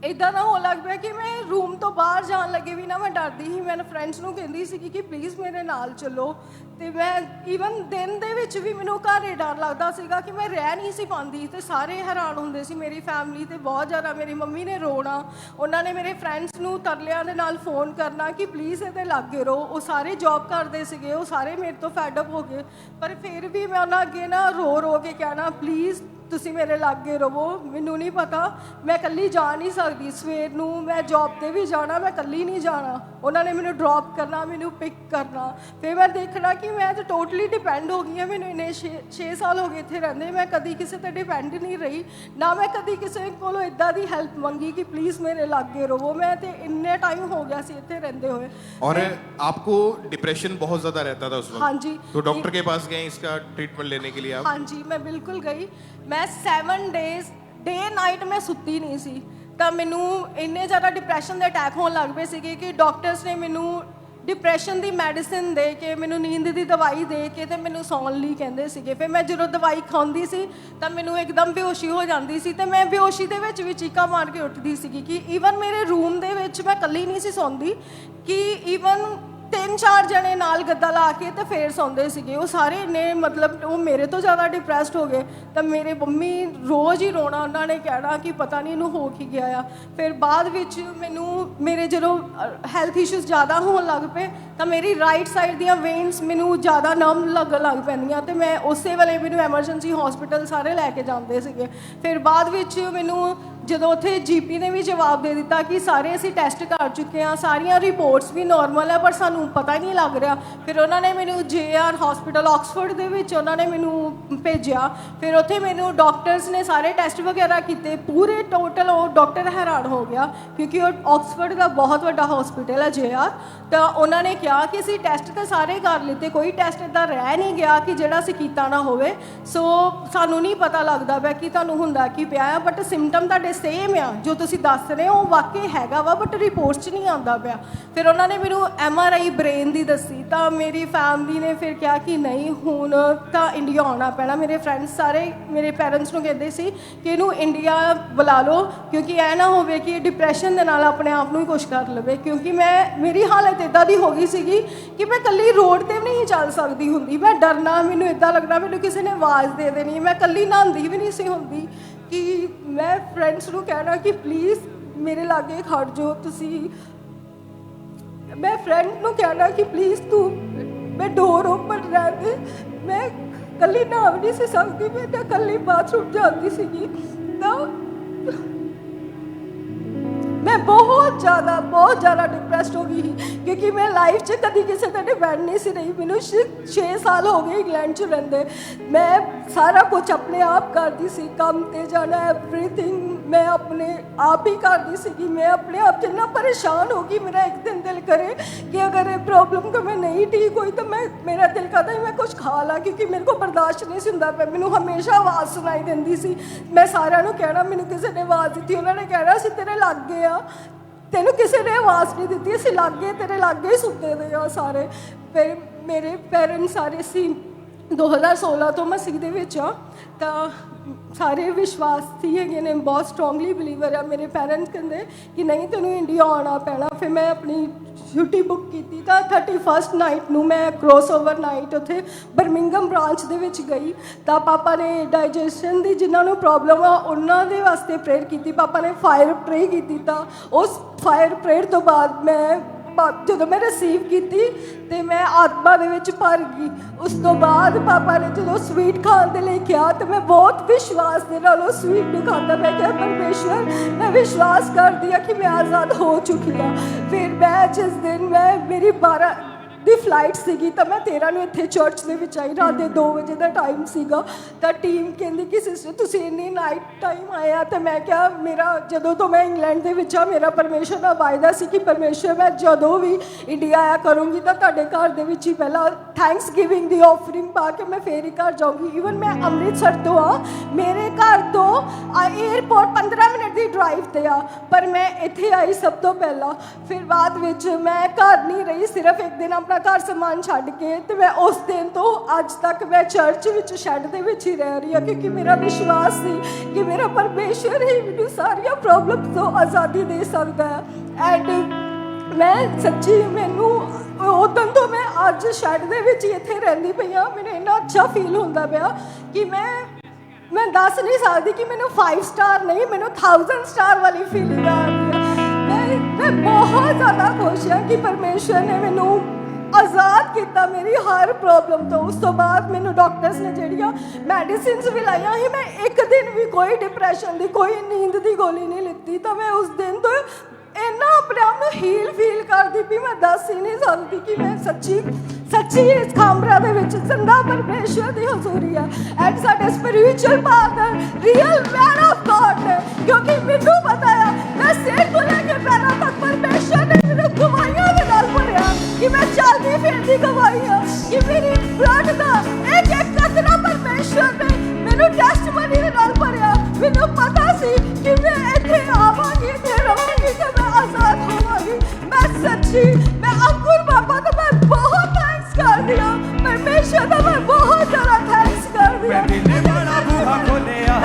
ਇੱਦਾਂ ਦਾ ਹੋਣ ਲੱਗ ਪਿਆ ਕਿ ਮੈਂ ਰੂਮ ਤੋਂ ਬਾਹਰ ਜਾਣ ਲੱਗੇ ਵੀ ਨਾ ਮੈਂ ਡਰਦੀ ਸੀ। ਮੈਂ ਫਰੈਂਡਸ ਨੂੰ ਕਹਿੰਦੀ ਸੀਗੀ ਕਿ ਪਲੀਜ਼ ਮੇਰੇ ਨਾਲ ਚੱਲੋ। ਅਤੇ ਮੈਂ ਈਵਨ ਦਿਨ ਦੇ ਵਿੱਚ ਵੀ ਮੈਨੂੰ ਘਰ ਡਰ ਲੱਗਦਾ ਸੀਗਾ ਕਿ ਮੈਂ ਰਹਿ ਨਹੀਂ ਸੀ ਪਾਉਂਦੀ। ਅਤੇ ਸਾਰੇ ਹੈਰਾਨ ਹੁੰਦੇ ਸੀ, ਮੇਰੀ ਫੈਮਿਲੀ ਅਤੇ ਬਹੁਤ ਜ਼ਿਆਦਾ। ਮੇਰੀ ਮੰਮੀ ਨੇ ਰੋਣਾ, ਉਹਨਾਂ ਨੇ ਮੇਰੇ ਫਰੈਂਡਸ ਨੂੰ ਤਰਲਿਆਂ ਦੇ ਨਾਲ ਫੋਨ ਕਰਨਾ ਕਿ ਪਲੀਜ਼ ਇਹਦੇ ਲਾਗੇ ਰਹੋ। ਉਹ ਸਾਰੇ ਜੌਬ ਕਰਦੇ ਸੀਗੇ, ਉਹ ਸਾਰੇ ਮੇਰੇ ਤੋਂ ਫੈਡਅਪ ਹੋ ਗਏ। ਪਰ ਫਿਰ ਵੀ ਮੈਂ ਉਹਨਾਂ ਅੱਗੇ ਨਾ ਰੋ ਕੇ ਕਹਿਣਾ, ਪਲੀਜ਼ ਤੁਸੀਂ ਮੇਰੇ ਲਾਗੇ ਰਹੋ। ਮੈਨੂੰ ਨਹੀਂ ਪਤਾ, ਮੈਂ ਇਕੱਲੀ ਜਾ ਨਹੀਂ ਸਕਦੀ। ਸਵੇਰ ਨੂੰ ਮੈਂ ਜੌਬ 'ਤੇ ਵੀ ਜਾਣਾ, ਮੈਂ ਇਕੱਲੀ ਨਹੀਂ ਜਾਣਾ। ਉਹਨਾਂ ਨੇ ਮੈਨੂੰ ਡਰੋਪ ਕਰਨਾ, ਮੈਨੂੰ ਪਿਕ ਕਰਨਾ। ਫਿਰ ਮੈਂ ਦੇਖਣਾ ਕਿ ਮੈਂ ਤਾਂ ਟੋਟਲੀ ਡਿਪੈਂਡ ਹੋ ਗਈ ਹਾਂ। ਮੈਨੂੰ ਇੰਨੇ 6 ਸਾਲ ਹੋ ਗਏ ਇੱਥੇ ਰਹਿੰਦੇ, ਮੈਂ ਕਦੀ ਕਿਸੇ 'ਤੇ ਡਿਪੈਂਡ ਨਹੀਂ ਰਹੀ, ਨਾ ਮੈਂ ਕਦੀ ਕਿਸੇ ਕੋਲੋਂ ਇੱਦਾਂ ਦੀ ਹੈਲਪ ਮੰਗੀ ਕਿ प्लीज़ मेरे लागे रहो। मैं तो इन्ने टाइम हो गया सी इतने रहते हुए। और आपको डिप्रेशन बहुत ज़्यादा रहता था उस वक्त? हाँ जी। तो डॉक्टर के पास गए इसका ट्रीटमेंट लेने के लिए आप? हाँ जी, मैं बिल्कुल गई। मैं 7 डेज़ डे नाइट मैं सुती नहीं सी। ਤਾਂ ਮੈਨੂੰ ਇੰਨੇ ਜ਼ਿਆਦਾ ਡਿਪਰੈਸ਼ਨ ਦੇ ਅਟੈਕ ਹੋਣ ਲੱਗ ਪਏ ਸੀਗੇ ਕਿ ਡਾਕਟਰਸ ਨੇ ਮੈਨੂੰ ਡਿਪਰੈਸ਼ਨ ਦੀ ਮੈਡੀਸਿਨ ਦੇ ਕੇ, ਮੈਨੂੰ ਨੀਂਦ ਦੀ ਦਵਾਈ ਦੇ ਕੇ ਅਤੇ ਮੈਨੂੰ ਸੌਣ ਲਈ ਕਹਿੰਦੇ ਸੀਗੇ। ਫਿਰ ਮੈਂ ਜਦੋਂ ਦਵਾਈ ਖਾਂਦੀ ਸੀ ਤਾਂ ਮੈਨੂੰ ਇੱਕਦਮ ਬੇਹੋਸ਼ੀ ਹੋ ਜਾਂਦੀ ਸੀ ਅਤੇ ਮੈਂ ਬੇਹੋਸ਼ੀ ਦੇ ਵਿੱਚ ਵੀ ਚੀਕਾਂ ਮਾਰ ਕੇ ਉੱਠਦੀ ਸੀਗੀ ਕਿ ਈਵਨ ਮੇਰੇ ਰੂਮ ਦੇ ਵਿੱਚ ਮੈਂ ਇਕੱਲੀ ਨਹੀਂ ਸੀ ਸੌਂਦੀ, ਕਿ ਈਵਨ 3 3-4 ਜਣੇ ਨਾਲ ਗੱਦਾ ਲਾ ਕੇ ਤੇ ਫੇਰ ਸੌਂਦੇ ਸੀਗੇ। ਉਹ ਸਾਰੇ ਨੇ ਮਤਲਬ ਉਹ ਮੇਰੇ ਤੋਂ ਜ਼ਿਆਦਾ ਡਿਪਰੈਸਡ ਹੋ ਗਏ। ਤਾਂ ਮੇਰੇ ਮੰਮੀ ਰੋਜ਼ ਹੀ ਰੋਣਾ, ਉਹਨਾਂ ਨੇ ਕਹਿਣਾ ਕਿ ਪਤਾ ਨਹੀਂ ਇਹਨੂੰ ਹੋ ਕੀ ਗਿਆ ਆ। ਫਿਰ ਬਾਅਦ ਵਿੱਚ ਮੈਨੂੰ ਮੇਰੇ ਜਦੋਂ ਹੈਲਥ ਇਸ਼ੂਜ਼ ਜ਼ਿਆਦਾ ਹੋਣ ਲੱਗ ਪਏ ਤਾਂ ਮੇਰੀ ਰਾਈਟ ਸਾਈਡ ਦੀਆਂ ਵੇਨਸ ਮੈਨੂੰ ਜ਼ਿਆਦਾ ਨਮ ਲੱਗਣ ਲੱਗ ਪੈਂਦੀਆਂ ਤੇ ਮੈਂ ਉਸੇ ਵੇਲੇ ਮੈਨੂੰ ਐਮਰਜੈਂਸੀ ਹਸਪੀਟਲ ਸਾਰੇ ਲੈ ਕੇ ਜਾਂਦੇ ਸੀਗੇ। ਫਿਰ ਬਾਅਦ ਵਿੱਚ ਮੈਨੂੰ ਜਦੋਂ ਉੱਥੇ ਜੀਪੀ ਨੇ ਵੀ ਜਵਾਬ ਦੇ ਦਿੱਤਾ ਕਿ ਸਾਰੇ ਅਸੀਂ ਟੈਸਟ ਕਰ ਚੁੱਕੇ ਹਾਂ, ਸਾਰੀਆਂ ਰਿਪੋਰਟਸ ਵੀ ਨਾਰਮਲ ਹੈ, ਪਰ ਸਾਨੂੰ ਪਤਾ ਹੀ ਨਹੀਂ ਲੱਗ ਰਿਹਾ। ਫਿਰ ਉਹਨਾਂ ਨੇ ਮੈਨੂੰ JR ਹਸਪੀਟਲ ਆਕਸਫੋਰਡ ਦੇ ਵਿੱਚ ਉਹਨਾਂ ਨੇ ਮੈਨੂੰ ਭੇਜਿਆ। ਫਿਰ ਉੱਥੇ ਮੈਨੂੰ ਡਾਕਟਰਸ ਨੇ ਸਾਰੇ ਟੈਸਟ ਵਗੈਰਾ ਕੀਤੇ, ਪੂਰੇ ਟੋਟਲ ਉਹ ਡਾਕਟਰ ਹੈਰਾਨ ਹੋ ਗਿਆ ਕਿਉਂਕਿ ਉਹ ਆਕਸਫੋਰਡ ਦਾ ਬਹੁਤ ਵੱਡਾ ਹਸਪੀਟਲ ਹੈ JR। ਤਾਂ ਉਹਨਾਂ ਨੇ ਕਿਹਾ ਕਿ ਅਸੀਂ ਟੈਸਟ ਤਾਂ ਸਾਰੇ ਕਰ ਲਿੱਤੇ, ਕੋਈ ਟੈਸਟ ਇੱਦਾਂ ਰਹਿ ਨਹੀਂ ਗਿਆ ਕਿ ਜਿਹੜਾ ਅਸੀਂ ਕੀਤਾ ਨਾ ਹੋਵੇ। ਸੋ ਸਾਨੂੰ ਨਹੀਂ ਪਤਾ ਲੱਗਦਾ ਪਿਆ ਕਿ ਤੁਹਾਨੂੰ ਹੁੰਦਾ ਕੀ ਪਿਆ ਆ, ਬਟ ਸਿੰਪਟਮ ਤੁਹਾਡੇ ਸੇਮ ਆ, ਜੋ ਤੁਸੀਂ ਦੱਸ ਰਹੇ ਹੋ ਉਹ ਵਾਕਈ ਹੈਗਾ ਵਾ, ਬਟ ਰਿਪੋਰਟਸ 'ਚ ਨਹੀਂ ਆਉਂਦਾ ਪਿਆ। ਫਿਰ ਉਹਨਾਂ ਨੇ ਮੈਨੂੰ MRI ਬ੍ਰੇਨ ਦੀ ਦੱਸੀ। ਤਾਂ ਮੇਰੀ ਫੈਮਿਲੀ ਨੇ ਫਿਰ ਕਿਹਾ ਕਿ ਨਹੀਂ ਹੁਣ ਤਾਂ ਇੰਡੀਆ ਆਉਣਾ ਪੈਣਾ। ਮੇਰੇ ਫਰੈਂਡਸ ਸਾਰੇ ਮੇਰੇ ਪੈਰੈਂਟਸ ਨੂੰ ਕਹਿੰਦੇ ਸੀ ਕਿ ਇਹਨੂੰ ਇੰਡੀਆ ਬੁਲਾ ਲਓ ਕਿਉਂਕਿ ਇਹ ਨਾ ਹੋਵੇ ਕਿ ਡਿਪਰੈਸ਼ਨ ਦੇ ਨਾਲ ਆਪਣੇ ਆਪ ਨੂੰ ਹੀ ਕੁਛ ਕਰ ਲਵੇ। ਕਿਉਂਕਿ ਮੇਰੀ ਹਾਲਤ ਇੱਦਾਂ ਦੀ ਹੋ ਗਈ ਸੀਗੀ ਕਿ ਮੈਂ ਇਕੱਲੀ ਰੋਡ 'ਤੇ ਵੀ ਨਹੀਂ ਚੱਲ ਸਕਦੀ ਹੁੰਦੀ। ਮੈਂ ਡਰਨਾ, ਮੈਨੂੰ ਇੱਦਾਂ ਲੱਗਦਾ ਮੈਨੂੰ ਕਿਸੇ ਨੇ ਆਵਾਜ਼ ਦੇ ਦੇਣੀ। ਮੈਂ ਇਕੱਲੀ ਨਹਾਉਂਦੀ ਵੀ ਨਹੀਂ ਸੀ ਹੁੰਦੀ ਕਿ ਮੈਂ ਫਰੈਂਡਸ ਨੂੰ ਕਹਿਣਾ ਕਿ ਪਲੀਜ਼ ਮੇਰੇ ਲਾਗੇ ਖੜ ਜਾਓ ਤੁਸੀਂ। ਮੈਂ ਫਰੈਂਡ ਨੂੰ ਕਹਿਣਾ ਕਿ ਪਲੀਜ਼ ਤੂੰ ਮੈਂ ਡੋਰ ਓਪਨ ਰਹਿ ਦੇ। ਮੈਂ ਇਕੱਲੀ ਨਹਾ ਵੀ ਨਹੀਂ ਸੀ ਸਕਦੀ, ਮੈਂ ਤਾਂ ਇਕੱਲੀ ਬਾਥਰੂਮ ਜਾਂਦੀ ਸੀਗੀ। ਤਾਂ ਮੈਂ ਬਹੁਤ ਜ਼ਿਆਦਾ ਡਿਪਰੈਸਡ ਹੋ ਗਈ ਸੀ ਕਿਉਂਕਿ ਮੈਂ ਲਾਈਫ 'ਚ ਕਦੀ ਕਿਸੇ ਦਾ ਡਿਪੈਂਡ ਨਹੀਂ ਸੀ ਰਹੀ। ਮੈਨੂੰ 6 ਸਾਲ ਹੋ ਗਏ ਇੰਗਲੈਂਡ 'ਚ ਰਹਿੰਦੇ। ਮੈਂ ਸਾਰਾ ਕੁਝ ਆਪਣੇ ਆਪ ਕਰਦੀ ਸੀ, ਕੰਮ 'ਤੇ ਜਾਣਾ, ਐਵਰੀਥਿੰਗ ਮੈਂ ਆਪਣੇ ਆਪ ਹੀ ਕਰਦੀ ਸੀਗੀ। ਮੈਂ ਆਪਣੇ ਆਪ 'ਚ ਇੰਨਾ ਪਰੇਸ਼ਾਨ ਹੋ ਗਈ, ਮੇਰਾ ਇੱਕ ਦਿਨ ਦਿਲ ਕਰੇ ਕਿ ਅਗਰ ਇਹ ਪ੍ਰੋਬਲਮ ਤੋਂ ਮੈਂ ਨਹੀਂ ਠੀਕ ਹੋਈ ਤਾਂ ਮੇਰਾ ਦਿਲ ਕਰਦਾ ਸੀ ਮੈਂ ਕੁਝ ਖਾ ਲਾਂ ਕਿਉਂਕਿ ਮੇਰੇ ਕੋਲ ਬਰਦਾਸ਼ਤ ਨਹੀਂ ਸੀ ਹੁੰਦਾ ਪਿਆ। ਮੈਨੂੰ ਹਮੇਸ਼ਾ ਆਵਾਜ਼ ਸੁਣਾਈ ਦਿੰਦੀ ਸੀ। ਮੈਂ ਸਾਰਿਆਂ ਨੂੰ ਕਹਿਣਾ ਮੈਨੂੰ ਕਿਸੇ ਨੇ ਆਵਾਜ਼ ਦਿੱਤੀ, ਉਹਨਾਂ ਨੇ ਕਹਿਣਾ ਅਸੀਂ ਤੇਰੇ ਲਾਗੇ ਆ, ਤੈਨੂੰ ਕਿਸੇ ਨੇ ਆਵਾਜ਼ ਨਹੀਂ ਦਿੱਤੀ, ਅਸੀਂ ਲਾਗੇ ਤੇਰੇ ਲਾਗੇ ਹੀ ਸੁੱਤੇ ਦੇ ਆ ਸਾਰੇ। ਫਿਰ ਮੇਰੇ ਪੈਰੈਂਟਸ ਸਾਰੇ ਸੀ 2016 ਤੋਂ ਮਸੀਹ ਦੇ ਵਿੱਚ ਆ। ਤਾਂ ਸਾਰੇ ਵਿਸ਼ਵਾਸੀ ਹੈਗੇ ਨੇ, ਬਹੁਤ ਸਟਰੋਂਗਲੀ ਬਿਲੀਵਰ ਆ। ਮੇਰੇ ਪੈਰੈਂਟਸ ਕਹਿੰਦੇ ਕਿ ਨਹੀਂ ਤੈਨੂੰ ਇੰਡੀਆ ਆਉਣਾ ਪੈਣਾ। ਫਿਰ ਮੈਂ ਆਪਣੀ ਛੁੱਟੀ ਬੁੱਕ ਕੀਤੀ ਤਾਂ 31st ਨਾਈਟ ਨੂੰ ਮੈਂ ਕ੍ਰੋਸਓਵਰ ਨਾਈਟ ਉੱਥੇ ਬਰਮਿੰਗਮ ਬ੍ਰਾਂਚ ਦੇ ਵਿੱਚ ਗਈ। ਤਾਂ ਪਾਪਾ ਨੇ ਡਾਈਜੈਸ਼ਨ ਦੀ ਜਿਨ੍ਹਾਂ ਨੂੰ ਪ੍ਰੋਬਲਮ ਆ ਉਹਨਾਂ ਦੇ ਵਾਸਤੇ ਪ੍ਰੇਅਰ ਕੀਤੀ। ਪਾਪਾ ਨੇ ਫਾਇਰ ਪ੍ਰੇ ਕੀਤੀ। ਤਾਂ ਉਸ ਫਾਇਰ ਪ੍ਰੇਅਰ ਤੋਂ ਬਾਅਦ ਜਦੋਂ ਮੈਂ ਰਿਸੀਵ ਕੀਤੀ ਤੇ ਮੈਂ ਆਤਮਾ ਦੇ ਵਿੱਚ ਭਰ ਗਈ। ਉਸ ਤੋਂ ਬਾਅਦ ਪਾਪਾ ਨੇ ਜਦੋਂ ਸਵੀਟ ਖਾਣ ਦੇ ਲਈ ਕਿਹਾ ਤਾਂ ਮੈਂ ਬਹੁਤ ਵਿਸ਼ਵਾਸ ਦੇ ਨਾਲ ਉਹ ਸਵੀਟ ਨੂੰ ਖਾਧਾ। ਮੈਂ ਕਿਹਾ ਪਰਮੇਸ਼ਵਰ ਮੈਂ ਵਿਸ਼ਵਾਸ ਕਰਦੀ ਹਾਂ ਕਿ ਮੈਂ ਆਜ਼ਾਦ ਹੋ ਚੁੱਕੀ ਹਾਂ। ਫਿਰ ਮੈਂ ਜਿਸ ਦਿਨ ਮੇਰੀ 12 ਦੀ ਫਲਾਈਟ ਸੀਗੀ ਤਾਂ ਮੈਂ 13 ਨੂੰ ਇੱਥੇ ਚਰਚ ਦੇ ਵਿੱਚ ਆਈ। ਰਾਤ ਦੇ 2 ਵਜੇ ਦਾ ਟਾਈਮ ਸੀਗਾ। ਤਾਂ ਟੀਮ ਕਹਿੰਦੀ ਕਿ ਸਿਸਟਰ ਤੁਸੀਂ ਇੰਨੀ ਨਾਈਟ ਟਾਈਮ ਆਇਆ। ਤਾਂ ਮੈਂ ਕਿਹਾ ਮੇਰਾ ਜਦੋਂ ਤੋਂ ਮੈਂ ਇੰਗਲੈਂਡ ਦੇ ਵਿੱਚ ਆ ਮੇਰਾ ਪਰਮੇਸ਼ਰ ਦਾ ਵਾਅਦਾ ਸੀ ਕਿ ਪਰਮੇਸ਼ਰ ਮੈਂ ਜਦੋਂ ਵੀ ਇੰਡੀਆ ਆਇਆ ਕਰੂੰਗੀ ਤਾਂ ਤੁਹਾਡੇ ਘਰ ਦੇ ਵਿੱਚ ਹੀ ਪਹਿਲਾਂ ਥੈਂਕਸ ਗਿਵਿੰਗ ਦੀ ਆਫਰਿੰਗ ਪਾ ਕੇ ਮੈਂ ਫੇਰ ਹੀ ਘਰ ਜਾਊਂਗੀ। ਈਵਨ ਮੈਂ ਅੰਮ੍ਰਿਤਸਰ ਤੋਂ ਆ, ਮੇਰੇ ਘਰ ਤੋਂ ਏਅਰਪੋਰਟ 15 ਮਿੰਟ ਦੀ ਡਰਾਈਵ 'ਤੇ ਆ, ਪਰ ਮੈਂ ਇੱਥੇ ਆਈ ਸਭ ਤੋਂ ਪਹਿਲਾਂ। ਫਿਰ ਬਾਅਦ ਵਿੱਚ ਮੈਂ ਘਰ ਨਹੀਂ ਰਹੀ, ਸਿਰਫ ਇੱਕ ਦਿਨ ਆਪਣਾ ਘਰ ਸਮਾਨ ਛੱਡ ਕੇ ਤੇ ਮੈਂ ਉਸ ਦਿਨ ਤੋਂ ਅੱਜ ਤੱਕ ਮੈਂ ਚਰਚ ਵਿੱਚ ਸ਼ੈੱਡ ਦੇ ਵਿੱਚ ਹੀ ਰਹਿ ਰਹੀ ਹਾਂ ਕਿਉਂਕਿ ਮੇਰਾ ਵਿਸ਼ਵਾਸ ਸੀ ਕਿ ਮੇਰਾ ਪਰਮੇਸ਼ਰ ਹੀ ਮੈਨੂੰ ਸਾਰੀਆਂ ਪ੍ਰੋਬਲਮਸ ਤੋਂ ਆਜ਼ਾਦੀ ਦੇ ਸਕਦਾ ਹੈ। ਐਂਡ ਮੈਂ ਸੱਚੀ ਮੈਨੂੰ ਉਦੋਂ ਤੋਂ ਮੈਂ ਅੱਜ ਸ਼ੈੱਡ ਦੇ ਵਿੱਚ ਹੀ ਇੱਥੇ ਰਹਿੰਦੀ ਪਈ ਹਾਂ। ਮੈਨੂੰ ਇੰਨਾ ਅੱਛਾ ਫੀਲ ਹੁੰਦਾ ਪਿਆ ਕਿ ਮੈਂ ਦੱਸ ਨਹੀਂ ਸਕਦੀ ਕਿ ਮੈਨੂੰ 5 ਸਟਾਰ ਨਹੀਂ ਮੈਨੂੰ 1000 ਸਟਾਰ ਵਾਲੀ ਫੀਲਿੰਗ ਆ ਰਹੀ ਹੈ। ਮੈਂ ਬਹੁਤ ਜ਼ਿਆਦਾ ਖੁਸ਼ ਹਾਂ ਕਿ ਪਰਮੇਸ਼ਰ ਨੇ ਮੈਨੂੰ ਆਜ਼ਾਦ ਕੀਤਾ ਮੇਰੀ ਹਰ ਪ੍ਰੋਬਲਮ ਤੋਂ। ਉਸ ਤੋਂ ਬਾਅਦ ਮੈਨੂੰ ਡਾਕਟਰਸ ਨੇ ਜਿਹੜੀਆਂ ਮੈਡੀਸਿਨਸ ਵੀ ਲਾਈਆਂ ਸੀ, ਮੈਂ ਇੱਕ ਦਿਨ ਵੀ ਕੋਈ ਡਿਪਰੈਸ਼ਨ ਦੀ ਕੋਈ ਨੀਂਦ ਦੀ ਗੋਲੀ ਨਹੀਂ ਲਿੱਤੀ। ਤਾਂ ਮੈਂ ਉਸ ਦਿਨ ਤੋਂ ਇੰਨਾ ਆਪਣੇ ਆਪ ਨੂੰ ਹੀਲ ਫੀਲ ਕਰਦੀ ਵੀ ਮੈਂ ਦੱਸ ਹੀ ਨਹੀਂ ਸਕਦੀ ਕਿ ਮੈਂ ਸੱਚੀ ਇਸ ਖਾਮਰਾ ਦੇ ਵਿੱਚ ਜ਼ਿੰਦਾ ਪਰਮੇਸ਼ਰ ਦੀ ਹਜ਼ੂਰੀ ਹੈ। ਐਂਡ ਸਾਡੇ spiritual father real man of god ਨੇ ਕਿਉਂਕਿ ਮੈਨੂੰ ਪਤਾ ਆ ਮੈਂ ਸਿਰ ਤੋਂ ਲੈ ਕੇ ਪੈਰਾਂ ਤੱਕ ਪਰਮੇਸ਼ਰ ਨੇ ਮੈਨੂੰ ਗਵਾਹੀਆਂ ਦੇ ਨਾਲ ਭਰਿਆ ਕਿ ਮੈਂ ਚੱਲਦੀ ਫਿਰਦੀ ਗਵਾਹੀ ਹਾਂ ਕਿ ਮੇਰੀ ਬਲੱਡ ਦਾ ਇੱਕ ਕਤਰਾ ਪਰਮੇਸ਼ਰ ਨੇ ਮੈਨੂੰ ਟੈਸਟਮਨੀ ਦੇ ਨਾਲ ਭਰਿਆ। ਮੈਨੂੰ ਪਤਾ ਸੀ ਕਿ ਮੈਂ ਇੱਥੇ ਆਵਾਂਗੀ ਤੇ ਰਹਾਂਗੀ ਤੇ ਮੈਂ ਆਜ਼ਾਦ ਹੋਵਾਂਗੀ। ਮੈਂ ਸੱਚੀ ਮੈਂ ਅੰਕੁਰ ਬਾਬਾ ਦਾ ਮੈਂ ਬਹੁਤ ਥੈਂਕਸ ਕਰਦੀ ਹਾਂ। ਪਰਮੇਸ਼ਰ ਦਾ ਮੈਂ ਬਹੁਤ ਜ਼ਿਆਦਾ ਥੈਂਕਸ ਕਰਦੀ ਹਾਂ। ਮੈਂ ਦਿਲ ਵਾਲਾ ਬੂਹਾ ਖੋਲਿਆ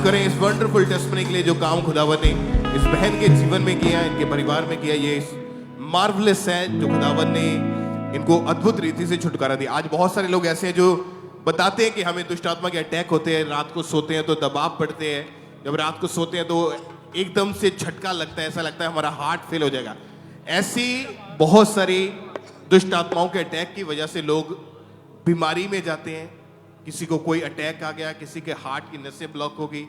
करें इस वंडरफुल टेस्टमनी के लिए जो काम खुदावन ने इस बहन के जीवन में किया, इनके परिवार में किया। ये मार्वलेस है जो खुदावन ने इनको अद्भुत रीति से छुटकारा दिया। आज बहुत सारे लोग ऐसे हैं जो बताते हैं कि हमें दुष्ट आत्मा के अटैक होते हैं, रात को सोते हैं तो दबाव पड़ते हैं, जब रात को सोते हैं तो एकदम से झटका लगता है, ऐसा लगता है हमारा हार्ट फेल हो जाएगा। ऐसी बहुत सारी दुष्ट आत्माओं के अटैक की वजह से लोग बीमारी में जाते हैं। किसी को कोई अटैक आ गया, किसी के हार्ट की नसें ब्लॉक हो गई,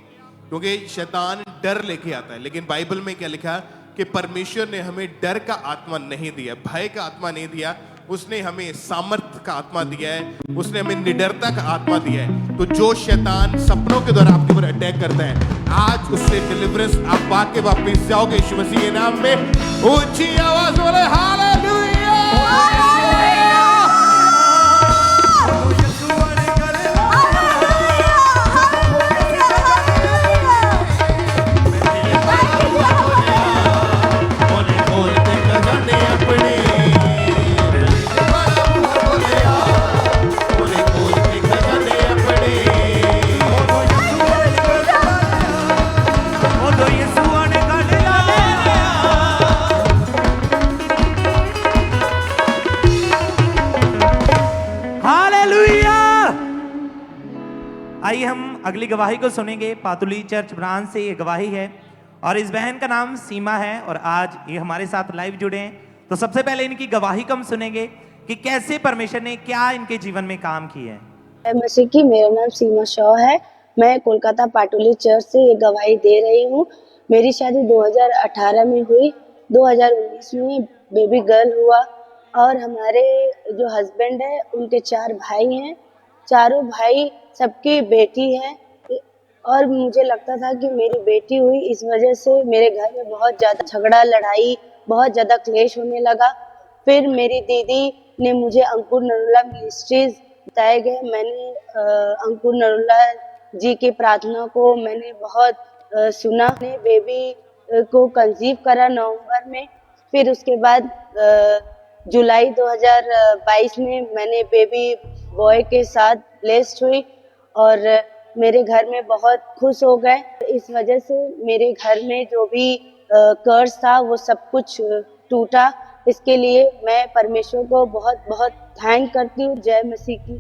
क्योंकि शैतान डर लेके आता है। लेकिन बाइबल में क्या लिखा कि परमेश्वर ने हमें डर का आत्मा नहीं दिया, भय का आत्मा नहीं दिया, उसने हमें सामर्थ का आत्मा दिया है, उसने हमें निडरता का आत्मा दिया है। तो जो शैतान सपनों के द्वारा आपके ऊपर अटैक करता है, आज उससे डिलीवरेंस आप पाके वापस जाओगे यीशु मसीह के नाम में। ऊंची आवाज बोले हालेलुया। आइए हम अगली गवाही को सुनेंगे। पातुली चर्च ब्रांच से ये गवाही है और इस बहन का नाम सीमा है और आज ये हमारे साथ लाइव जुड़े हैं। तो सबसे पहले इनकी गवाही को हम सुनेंगे कि कैसे परमेश्वर ने क्या इनके जीवन में काम किया है। मसीह की, मेरा नाम सीमा शॉ है। मैं कोलकाता पाटुली चर्च से ये गवाही दे रही हूँ। मेरी शादी 2018 में हुई, 2019 में बेबी गर्ल हुआ और हमारे जो हस्बैंड है उनके 4 भाई हैं। चारों भाई सबकी बेटी है और मुझे लगता था कि मेरी बेटी हुई, इस वजह से मेरे घर में बहुत ज़्यादा झगड़ा लड़ाई, बहुत ज़्यादा क्लेश होने लगा। फिर मेरी दीदी ने मुझे अंकुर नरुला मिनिस्ट्रीज बताए गए। मैंने अंकुर नरुला जी की प्रार्थना को मैंने बहुत सुना। मैंने बेबी को कंसीव करा नवंबर में। फिर उसके बाद जुलाई 2022 में मैंने बेबी बॉय के साथ ब्लेस्ड हुई और मेरे घर में बहुत खुश हो गए। इस वजह से मेरे घर में जो भी कर्ज था वो सब कुछ टूटा। इसके लिए मैं परमेश्वर को बहुत बहुत थैंक करती हूँ। जय मसीह की।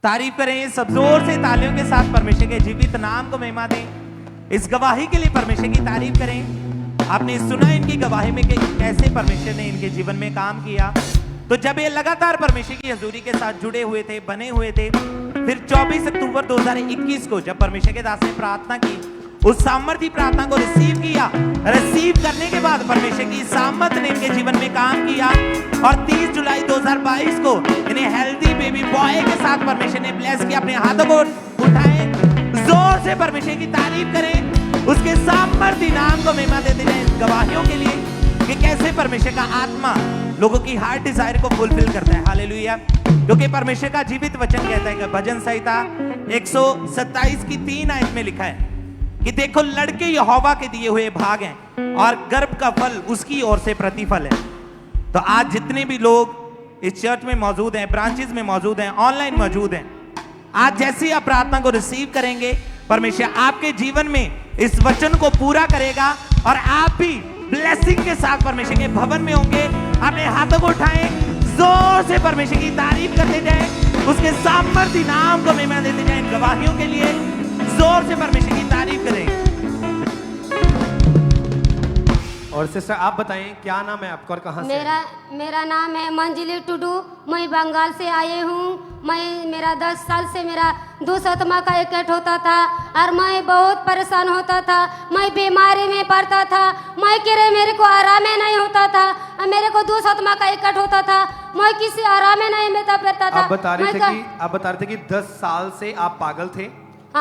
तारीफ करें, सब जोर से तालियों के साथ परमेश्वर के जीवित नाम को महिमा दें। इस गवाही के लिए परमेश्वर की तारीफ करें। आपने सुना इनकी गवाही में कि कैसे परमेश्वर ने इनके जीवन में काम किया। तो जब ये लगातार परमेश्वर की हजूरी के साथ जुड़े हुए थे, बने हुए थे, फिर 24 अक्टूबर 2021 को जब परमेश्वर के दास ने प्रार्थना की, उस सामर्थी प्रार्थना को रिसीव किया। रिसीव करने के बाद परमेश्वर की सामर्थ ने इनके जीवन में काम किया और 30 जुलाई 2022 को इन्हें हेल्दी बेबी बॉय के साथ परमेश्वर ने ब्लेस किया। अपने हाथों को उठाएं, जोर से परमेश्वर की तारीफ करें, उसके सामर्थी नाम को महिमा देते जाएं। इस गवाहियों के लिए कि कैसे परमेश्वर का आत्मा लोगों की हार्ट डिजायर को फुलफिल करता है। हालेलुया। क्योंकि परमेश्वर का जीवित वचन कहता है कि भजन संहिता 127 की 3 आयत में लिखा है कि देखो लड़के यहोवा के दिए हुए भाग हैं और गर्भ का फल उसकी ओर से प्रतिफल है। तो आज जितने भी लोग इस चर्च में मौजूद हैं, ब्रांचेस में मौजूद हैं, ऑनलाइन मौजूद हैं, आज जैसे आप प्रार्थना को रिसीव करेंगे, परमेश्वर आपके जीवन में इस वचन को पूरा करेगा और आप भी ब्लेसिंग के साथ परमेश्वर के भवन में होंगे। अपने हाथों को उठाएं, जोर से परमेश्वर की तारीफ करते जाएं, उसके सामर्थी नाम को महिमा देते जाएं। गवाहियों के लिए जोर से परमेश्वर की तारीफ करें। और सिस्टर आप बताएं क्या नाम है आपका और कहां से? मेरा नाम है मंजिली टुडू। मैं बंगाल से आई हूँ। मेरा 10 साल से मेरा दुष्आत्मा का इकट्ठ होता था और मैं बहुत परेशान होता था। मैं बीमारी में पड़ता था। मेरे को आराम नहीं होता था। मेरे को दुष्आत्मा का इकट्ठ होता था। मैं किसी आराम नहीं मिलता फिरता था। आप बता रहे थे कि 10 साल से आप पागल थे।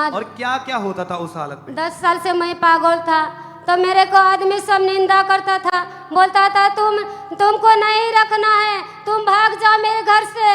और क्या क्या होता था उस हालत में? 10 साल से मैं पागल था। तो मेरे को आदमी सब निंदा करता था, बोलता था तुमको नहीं रखना है, तुम भाग जाओ मेरे घर से,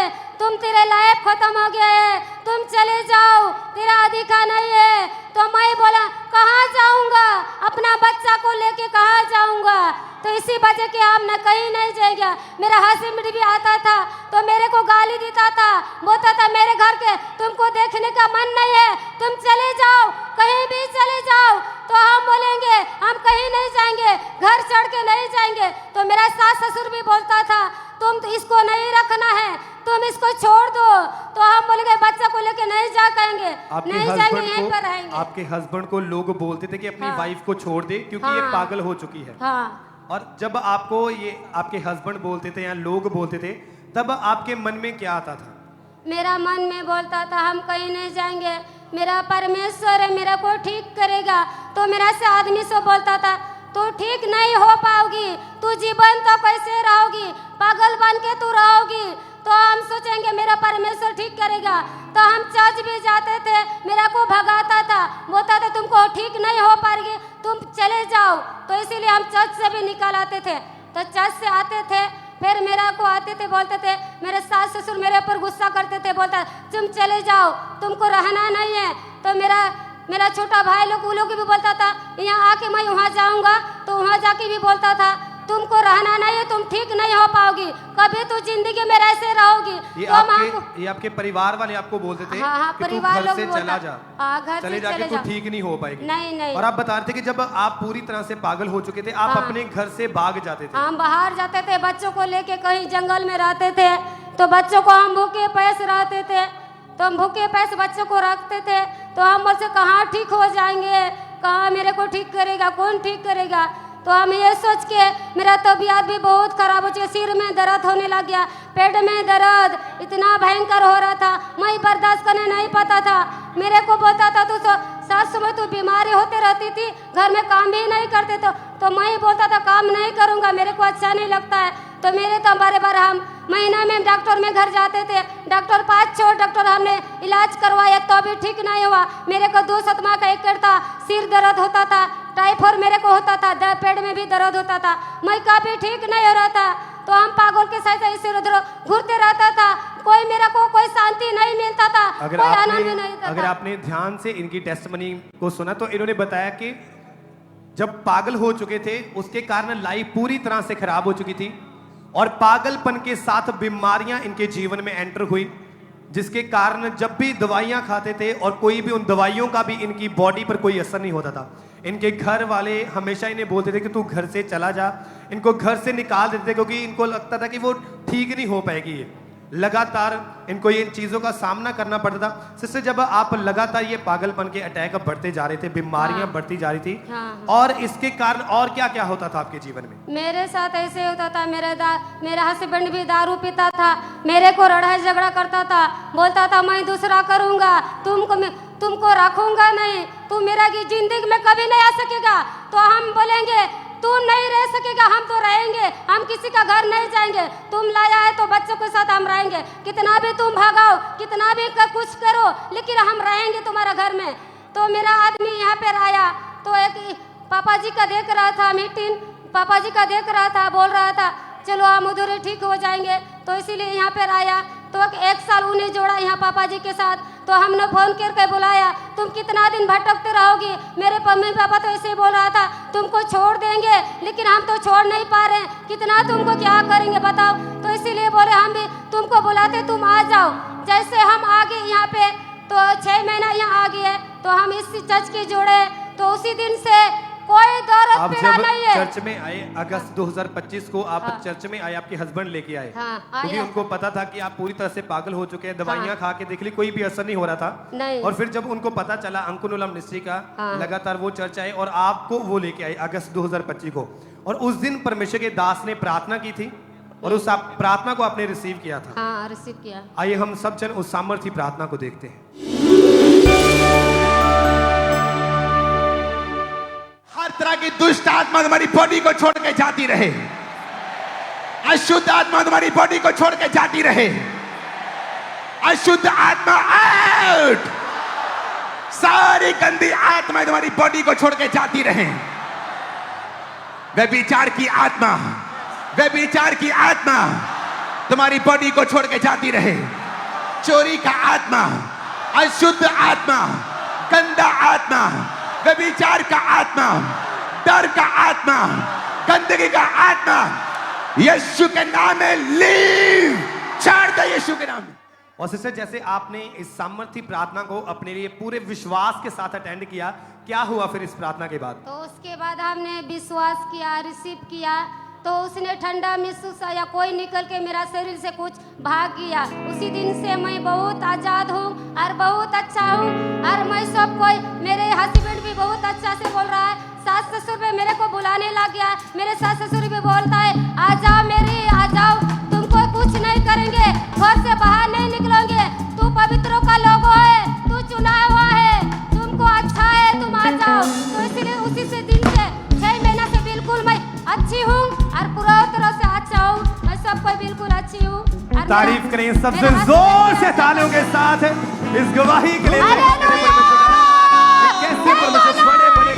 तेरे लाइफ खत्म हो गया है, तुम चले जाओ, तेरा अधिकार नहीं है। तो मैं बोला कहाँ जाऊंगा, अपना बच्चा को लेके कहाँ जाऊंगा। तो इसी वजह के हम न कहीं नहीं जाएंगे। मेरा हस्बैंड भी आता था तो मेरे को गाली देता था, बोलता था मेरे घर के तुमको देखने का मन नहीं है, तुम चले जाओ, कहीं भी चले जाओ। तो हम बोलेंगे हम कहीं नहीं जाएंगे, घर चढ़ के नहीं जाएंगे। तो मेरा सास ससुर भी बोलता था तुम तो इसको नहीं रखना है, तुम इसको छोड़ दो। तो हम बोलेंगे बच्चा को लेके नहीं जा पाएंगे, नहीं जाएंगे, यहीं पर रहेंगे। आपके हस्बैंड को लोग बोलते थे कि अपनी हाँ। वाइफ को छोड़ दे क्योंकि ये हाँ। पागल हो चुकी है। हाँ। और जब आपको ये आपके हस्बैंड बोलते थे या लोग बोलते थे तब आपके मन में क्या आता था? मेरा मन में बोलता था हम कहीं नहीं जाएंगे, मेरा परमेश्वर है मेरा को ठीक करेगा। तो मेरा से आदमी से बोलता था तू ठीक नहीं हो पाओगी, तू जीवन तो कैसे रहोगी, पागल बन के तू रहोगी। तो हम सोचेंगे मेरा परमेश्वर ठीक करेगा। तो हम चर्च भी जाते थे, मेरा को भगाता था, बोलता था तुमको ठीक नहीं हो पाएगी, तुम चले जाओ। तो इसीलिए हम चर्च से भी निकाल आते थे। तो चर्च से आते थे, फिर मेरा को आते थे, बोलते थे मेरे सास ससुर मेरे ऊपर गुस्सा करते थे, बोलता तुम चले जाओ, तुमको रहना नहीं है। तो मेरा छोटा भाई लोग वो लोग भी बोलता था यहाँ आके मैं वहाँ जाऊँगा, तो वहाँ जाके भी बोलता था तुमको रहना नहीं है, तुम ठीक नहीं हो पाओगी, कभी तू जिंदगी में ऐसे रहोगी। ये आपके परिवार वाले आपको बोलते थे हाँ, कि तू परिवार घर लोग से चला जा, घर चले से जाके चले तू जा। ठीक नहीं हो पाएगी। नहीं। और आप बता रहे थे कि जब आप पूरी तरह से पागल हो चुके थे आप हाँ। अपने घर से भाग जाते थे। हम बाहर जाते थे, बच्चों को लेके कहीं जंगल में रहते थे। तो बच्चों को हम भूखे पैस रहते थे, तो हम भूखे पैस बच्चों को रखते थे। तो हम बोलते कहाँ ठीक हो जाएंगे, कहाँ मेरे को ठीक करेगा, कौन ठीक करेगा। तो हम ये सोच के मेरा तबीयत भी बहुत खराब हो चुकी, सिर में दर्द होने लग गया, पेट में दर्द इतना भयंकर हो रहा था, मैं बर्दाश्त करने नहीं पाता था। मेरे को बोलता था तू सास समय तू बीमारी होते रहती थी, घर में काम भी नहीं करते। तो मैं बोलता था काम नहीं करूँगा, मेरे को अच्छा नहीं लगता है। तो मेरे तो बार बार हम महीना में डॉक्टर में घर जाते थे, डॉक्टर 5-6 डॉक्टर हमने इलाज करवाया तो भी ठीक नहीं हुआ। मेरे को 2 सतमा का एक था, सिर दर्द होता था, टाइफाइड मेरे को होता था, पेट में भी दर्द होता था, मैं कभी ठीक नहीं हो रहा था। तो हम पागल के साथ ऐसे उधर घूरते रहता था, कोई मेरा को कोई शांति नहीं मिलता था, कोई आनंद नहीं था। अगर आपने ध्यान से इनकी टेस्टमनी को सुना तो इन्होंने बताया कि जब पागल हो चुके थे उसके कारण लाइफ पूरी तरह से खराब हो चुकी थी और पागलपन के साथ बीमारियां इनके जीवन में एंटर हुई, जिसके कारण जब भी दवाइयां खाते थे और कोई भी उन दवाइयों का भी इनकी बॉडी पर कोई असर नहीं होता था। इनके घर वाले हमेशा इन्हें बोलते थे कि तू घर से चला जा, इनको घर से निकाल देते थे क्योंकि इनको लगता था कि वो ठीक नहीं हो पाएगी। ये लगातार इनको इन चीज़ों का सामना करना पड़ता था। सिस्टर जब आप लगातार ये पागलपन के अटैक बढ़ते जा रहे थे, बीमारियां बढ़ती जा रही थी, और इसके कारण और क्या क्या होता था आपके जीवन में? मेरे साथ ऐसे होता था, मेरा हस्बैंड भी दारू पीता था, मेरे को लड़ाई झगड़ा करता था, बोलता था मैं दूसरा करूंगा, तुमको रखूंगा नहीं, तू मेरा की जिंदगी में कभी नहीं आ सकेगा। तो हम बोलेंगे तू नहीं रह सकेगा, हम तो रहेंगे, हम किसी का घर नहीं जाएंगे, तुम लाया है तो बच्चों के साथ हम रहेंगे, कितना भी तुम भागाओ, कितना भी कुछ करो, लेकिन हम रहेंगे तुम्हारा घर में। तो मेरा आदमी यहाँ पे आया तो एक पापा जी का देख रहा था मीटिंग, पापा जी का देख रहा था, बोल रहा था चलो हम उधर ठीक हो जाएंगे। तो इसीलिए यहाँ पे आया। तो 1 साल उन्हें जोड़ा यहाँ पापा जी के साथ। तो हमने फोन करके बुलाया, तुम कितना दिन भटकते रहोगी। मेरे मम्मी पापा तो ऐसे बोल रहा था तुमको छोड़ देंगे, लेकिन हम तो छोड़ नहीं पा रहे, कितना तुमको क्या करेंगे बताओ। तो इसीलिए बोले हम भी तुमको बुलाते, तुम आ जाओ। जैसे हम आ गए यहाँ पे तो 6 महीना यहाँ आ गए, तो हम इस चर्च के जोड़े। तो उसी दिन से कोई दर्द पीड़ा नहीं है। चर्च में आए अगस्त 2025 को आप चर्च में आए, आपके हस्बैंड लेके आए, क्योंकि उनको पता था कि आप पूरी तरह से पागल हो चुके हैं, दवाइयां खा के देख ली कोई भी असर नहीं हो रहा था। और फिर जब उनको पता चला अंकुनुलम मिनिस्ट्री का, लगातार वो चर्च आए और आपको वो लेके आए अगस्त 2025 को। और उस दिन परमेश्वर के दास ने प्रार्थना की थी और उस प्रार्थना को आपने रिसीव किया था। हाँ, रिसीव किया। आइए हम सब जन उस सामर्थ्य प्रार्थना को देखते हैं। हर तरह की दुष्ट आत्मा तुम्हारी बॉडी को छोड़ के जाती रहे, अशुद्ध आत्मा तुम्हारी बॉडी को छोड़ के जाती रहे, अशुद्ध आत्मा आउट, सारी गंदी आत्मा तुम्हारी बॉडी को छोड़ के जाती रहे। व्यभिचार की आत्मा, व्यभिचार की आत्मा तुम्हारी बॉडी को छोड़ के जाती रहे। चोरी का आत्मा, अशुद्ध आत्मा, गंदा आत्मा व्यभिचार का आत्मा, डर का आत्मा, गंदगी का आत्मा, यीशु के नाम में लीव, छोड़ दे यीशु के नाम में। और सिस्टर, जैसे आपने इस सामर्थ्य प्रार्थना को अपने लिए पूरे विश्वास के साथ अटेंड किया, क्या हुआ फिर इस प्रार्थना के बाद? तो उसके बाद हमने विश्वास किया, रिसीव किया, तो उसने ठंडा महसूस आया, कोई निकल के मेरा शरीर से कुछ भाग गया। उसी दिन से मैं बहुत आज़ाद हूँ और बहुत अच्छा हूँ। और मैं सब कोई, मेरे हस्बैंड भी बहुत अच्छा से बोल रहा है, सास ससुर भी मेरे को बुलाने लग गया। मेरे सास ससुर भी बोलता है, आ जाओ मेरी, आ जाओ, तुमको कुछ नहीं करेंगे, घर से बाहर नहीं निकलोगे, तू पवित्रों का लोगो है, तू चुना हुआ है, तुमको अच्छा है, तुम आ जाओ। तो इसलिए उसी से दिन से 6 महीना से बिल्कुल मैं अच्छी हूँ और पूरा तरह से अच्छा हूँ। मैं सब कोई बिल्कुल अच्छी हूँ। तारीफ करें सबसे जोर से तालियों के साथ इस गवाही के लिए। कैसे परमेश्वर बड़े बड़े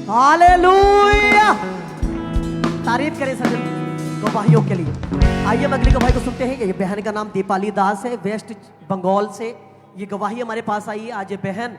हालेलुया। तारीफ करें सभी गवाहियों के लिए। आइए हम अगली गवाही को सुनते हैं। ये बहन का नाम दीपाली दास है, वेस्ट बंगाल से ये गवाही हमारे पास आई है। आज ये बहन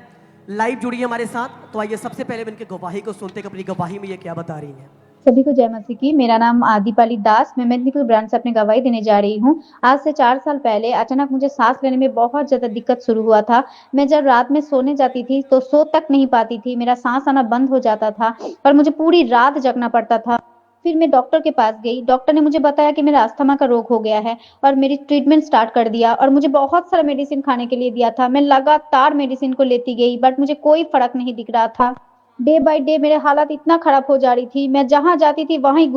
लाइव जुड़ी है हमारे साथ। तो आइए सबसे पहले मैं इनकी गवाही को सुनते हैं, अपनी गवाही में ये क्या बता रही हैं। सभी को जय मसीह की। मेरा नाम दीपाली दास, मैं मेदिनीपुर ब्रांच से अपनी गवाही देने जा रही हूँ। आज से 4 साल पहले अचानक मुझे सांस लेने में बहुत ज्यादा दिक्कत शुरू हुआ था। मैं जब रात में सोने जाती थी तो सो तक नहीं पाती थी, मेरा सांस आना बंद हो जाता था और मुझे पूरी रात जगना पड़ता था। फिर मैं डॉक्टर के पास गई। डॉक्टर ने मुझे बताया कि मेरा अस्थमा का रोग हो गया है और मेरी ट्रीटमेंट स्टार्ट कर दिया और मुझे बहुत सारा मेडिसिन खाने के लिए दिया था। मैं लगातार मेडिसिन को लेती गई बट मुझे कोई फर्क नहीं दिख रहा था। डे बाय डे मेरे हालत इतना खराब हो जा रही थी, मैं जहां जाती थी वहीं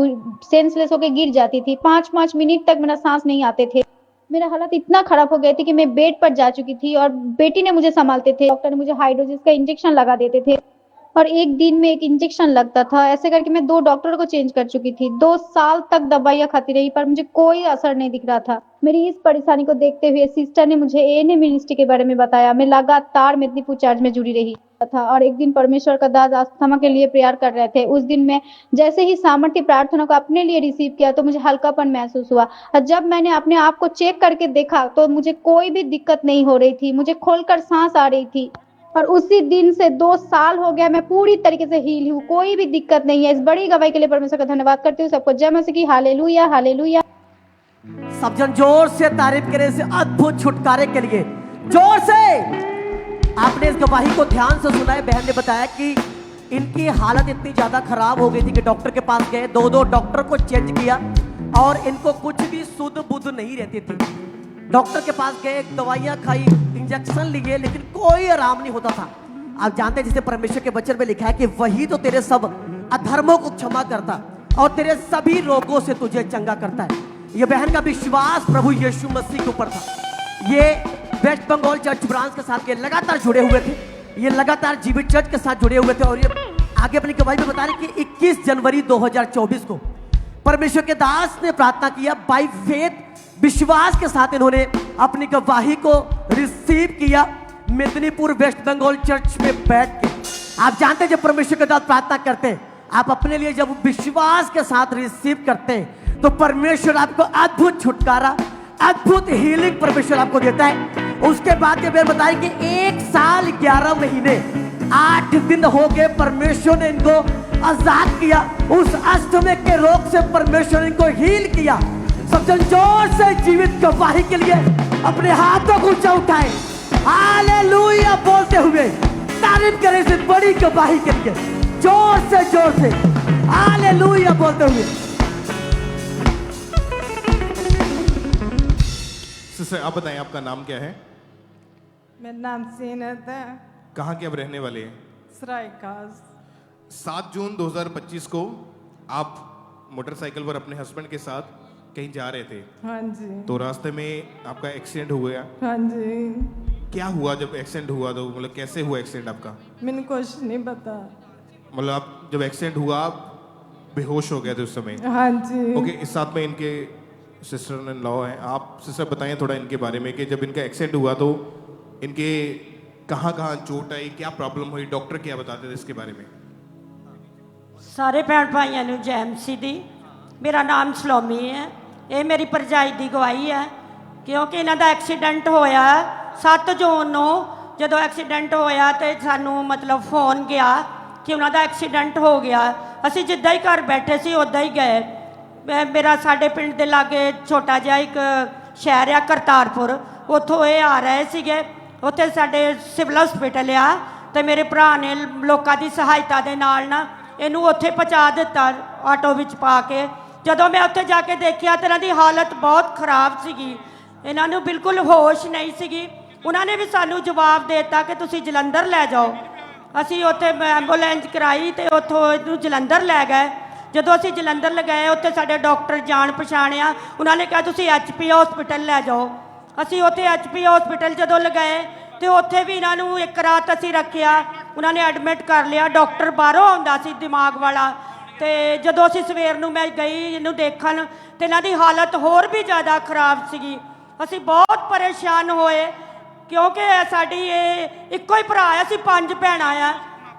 सेंसलेस होकर गिर जाती थी। 5-5 मिनट तक मेरा सांस नहीं आते थे। मेरा हालत इतना खराब हो गई थी कि मैं बेड पर जा चुकी थी और बेटी ने मुझे संभालते थे। डॉक्टर ने मुझे हाइड्रोसिस का इंजेक्शन लगा देते थे और एक दिन में एक इंजेक्शन लगता था। ऐसे करके मैं 2 डॉक्टर को चेंज कर चुकी थी। 2 साल तक दवाइयां खाती रही पर मुझे कोई असर नहीं दिख रहा था। मेरी इस परेशानी को देखते हुए सिस्टर ने मुझे एएनए मिनिस्ट्री के बारे में बताया। मैं लगातार मेदिनीपुर चर्च में जुड़ी रही था और एक दिन परमेश्वर का दास अस्थमा के लिए प्रेयर कर रहे थे। उस दिन मैं जैसे ही सामर्थ्य प्रार्थना को अपने लिए रिसीव किया तो मुझे हल्कापन महसूस हुआ और जब मैंने अपने आप को चेक करके देखा तो मुझे कोई भी दिक्कत नहीं हो रही थी। मुझे खोलकर सांस आ रही थी और उसी दिन से 2 साल हो गया मैं पूरी तरीके से हील हूँ, कोई भी दिक्कत नहीं है। इस बड़ी गवाही के लिए परमेश्वर का धन्यवाद करती हूँ। सबको जय मसीह की। Hallelujah hallelujah. सब जन जोर से तारीफ करें इस अद्भुत छुटकारे के लिए, जोर से। आपने इस गवाही को ध्यान से सुना है। बहन ने बताया कि इनकी हालत इतनी ज्यादा खराब हो गई थी कि डॉक्टर के पास गए, 2 डॉक्टर को चेंज किया और इनको कुछ भी सुध बुध नहीं रहती थी। डॉक्टर के पास गए, दवाइयां खाई, इंजेक्शन लिए, लेकिन कोई आराम नहीं होता था। आप जानते हैं जैसे परमेश्वर के वचन में लिखा है कि वही तो तेरे सब अधर्मों को क्षमा करता और तेरे सभी रोगों से तुझे चंगा करता है। ये बहन का विश्वास प्रभु यीशु मसीह के ऊपर था। ये वेस्ट बंगाल चर्च ब्रांच के साथ ये लगातार जुड़े हुए थे, ये लगातार जीवित चर्च के साथ जुड़े हुए थे और ये आगे अपनी गवाही में बता रहे कि 21 जनवरी 2024 को परमेश्वर के दास ने प्रार्थना किया। बाय फेथ विश्वास के साथ इन्होंने अपनी गवाही को रिसीव किया मेदिनीपुर वेस्ट बंगाल चर्च में बैठ के। आप जानते हैं जब परमेश्वर के दास प्रार्थना करते हैं, आप अपने लिए जब विश्वास के साथ रिसीव करते हैं तो परमेश्वर आपको अद्भुत छुटकारा, अद्भुत हीलिंग परमेश्वर आपको देता है। उसके बाद ये बताया कि 1 साल 11 महीने 8 दिन हो गए परमेश्वर ने इनको आजाद किया। उस अस्थमा के रोग से परमेश्वर ने इनको हील किया। सब जन जोर से जीवित गवाही के लिए अपने हाथों को ऊंचा उठाए, हालेलुया बोलते हुए तारीफ करें इस बड़ी गवाही के लिए, जोर से हालेलुया बोलते हुए। सिस्टर आप बताएं आपका नाम क्या है? मेरा नाम सीनत है। कहाँ के अब रहने वाले हैं? सरायकाज। 7 जून 2025 को आप मोटरसाइकिल पर अपने हस्बैंड के साथ कहीं जा रहे थे, हाँ जी, तो रास्ते में आपका एक्सीडेंट हो गया। हाँ जी। क्या हुआ जब एक्सीडेंट हुआ, तो मतलब कैसे हुआ एक्सीडेंट आपका? मैंने कुछ नहीं पता। मतलब आप जब एक्सीडेंट हुआ आप बेहोश हो गए थे उस समय? हाँ जी। ओके, इस साथ में इनके सिस्टर इन लॉ हैं। आप सिस्टर बताएं थोड़ा इनके बारे में कि जब इनका एक्सीडेंट हुआ तो इनके कहाँ कहाँ चोट आई, क्या प्रॉब्लम हुई, डॉक्टर क्या बताते थे इसके बारे में? ਸਾਰੇ ਭੈਣ ਭਾਈਆਂ ਨੂੰ ਜੈ ਮਸੀਹ ਦੀ। ਮੇਰਾ ਨਾਮ ਸਲੋਮੀ ਹੈ। ਇਹ ਮੇਰੀ ਭਰਜਾਈ ਦੀ ਗਵਾਹੀ ਹੈ ਕਿਉਂਕਿ ਇਹਨਾਂ ਦਾ ਐਕਸੀਡੈਂਟ ਹੋਇਆ 7 ਜੂਨ ਨੂੰ। ਜਦੋਂ ਐਕਸੀਡੈਂਟ ਹੋਇਆ ਤੇ ਸਾਨੂੰ ਮਤਲਬ ਫੋਨ ਗਿਆ ਕਿ ਉਹਨਾਂ ਦਾ ਐਕਸੀਡੈਂਟ ਹੋ ਗਿਆ। ਅਸੀਂ ਜਿੱਦਾਂ ਹੀ ਘਰ ਬੈਠੇ ਸੀ ਉੱਦਾਂ ਹੀ ਗਏ। ਮੇਰਾ ਸਾਡੇ ਪਿੰਡ ਦੇ ਲਾਗੇ ਛੋਟਾ ਜਿਹਾ ਇੱਕ ਸ਼ਹਿਰ ਆ ਕਰਤਾਰਪੁਰ, ਉੱਥੋਂ ਇਹ ਆ ਰਹੇ ਸੀਗੇ। ਉੱਥੇ ਸਾਡੇ ਸਿਵਲ ਹਸਪੀਟਲ ਆ ਤੇ ਮੇਰੇ ਭਰਾ ਨੇ ਲੋਕਾਂ ਦੀ ਸਹਾਇਤਾ ਦੇ ਨਾਲ ਨਾ ਇਹਨੂੰ ਉੱਥੇ ਪਹੁੰਚਾ ਦਿੱਤਾ ਆਟੋ ਵਿੱਚ ਪਾ ਕੇ। ਜਦੋਂ ਮੈਂ ਉੱਥੇ ਜਾ ਕੇ ਦੇਖਿਆ ਤਾਂ ਇਹਨਾਂ ਦੀ ਹਾਲਤ ਬਹੁਤ ਖਰਾਬ ਸੀਗੀ, ਇਹਨਾਂ ਨੂੰ ਬਿਲਕੁਲ ਹੋਸ਼ ਨਹੀਂ ਸੀਗੀ। ਉਹਨਾਂ ਨੇ ਵੀ ਸਾਨੂੰ ਜਵਾਬ ਦੇ ਦਿੱਤਾ ਕਿ ਤੁਸੀਂ ਜਲੰਧਰ ਲੈ ਜਾਓ। ਅਸੀਂ ਉੱਥੇ ਐਂਬੂਲੈਂਸ ਕਰਾਈ ਤੇ ਉੱਥੋਂ ਇਹਨੂੰ ਜਲੰਧਰ ਲੈ ਗਏ। ਜਦੋਂ ਅਸੀਂ ਜਲੰਧਰ ਲਗਾਏ ਉੱਥੇ ਸਾਡੇ ਡਾਕਟਰ ਜਾਣ ਪਛਾਣਿਆ, ਉਹਨਾਂ ਨੇ ਕਿਹਾ ਤੁਸੀਂ HP ਹਸਪੀਟਲ ਲੈ ਜਾਓ। ਅਸੀਂ ਉੱਥੇ HP ਹਸਪੀਟਲ ਜਦੋਂ ਲਗਾਏ ਤੇ ਉੱਥੇ ਵੀ ਇਹਨਾਂ ਨੂੰ ਇੱਕ ਰਾਤ ਅਸੀਂ ਰੱਖਿਆ। ਉਹਨਾਂ ਨੇ ਐਡਮਿਟ ਕਰ ਲਿਆ। ਡਾਕਟਰ ਬਾਹਰੋਂ ਆਉਂਦਾ ਸੀ ਦਿਮਾਗ ਵਾਲਾ। ਤੇ ਜਦੋਂ ਅਸੀਂ ਸਵੇਰ ਨੂੰ ਮੈਂ ਗਈ ਇਹਨੂੰ ਦੇਖਣ ਤੇ ਇਹਨਾਂ ਦੀ ਹਾਲਤ ਹੋਰ ਵੀ ਜ਼ਿਆਦਾ ਖਰਾਬ ਸੀਗੀ। ਅਸੀਂ ਬਹੁਤ ਪਰੇਸ਼ਾਨ ਹੋਏ ਕਿਉਂਕਿ ਸਾਡੀ ਇਹ ਇੱਕੋ ਹੀ ਭਰਾ ਆ, ਅਸੀਂ 5 ਭੈਣਾਂ ਆ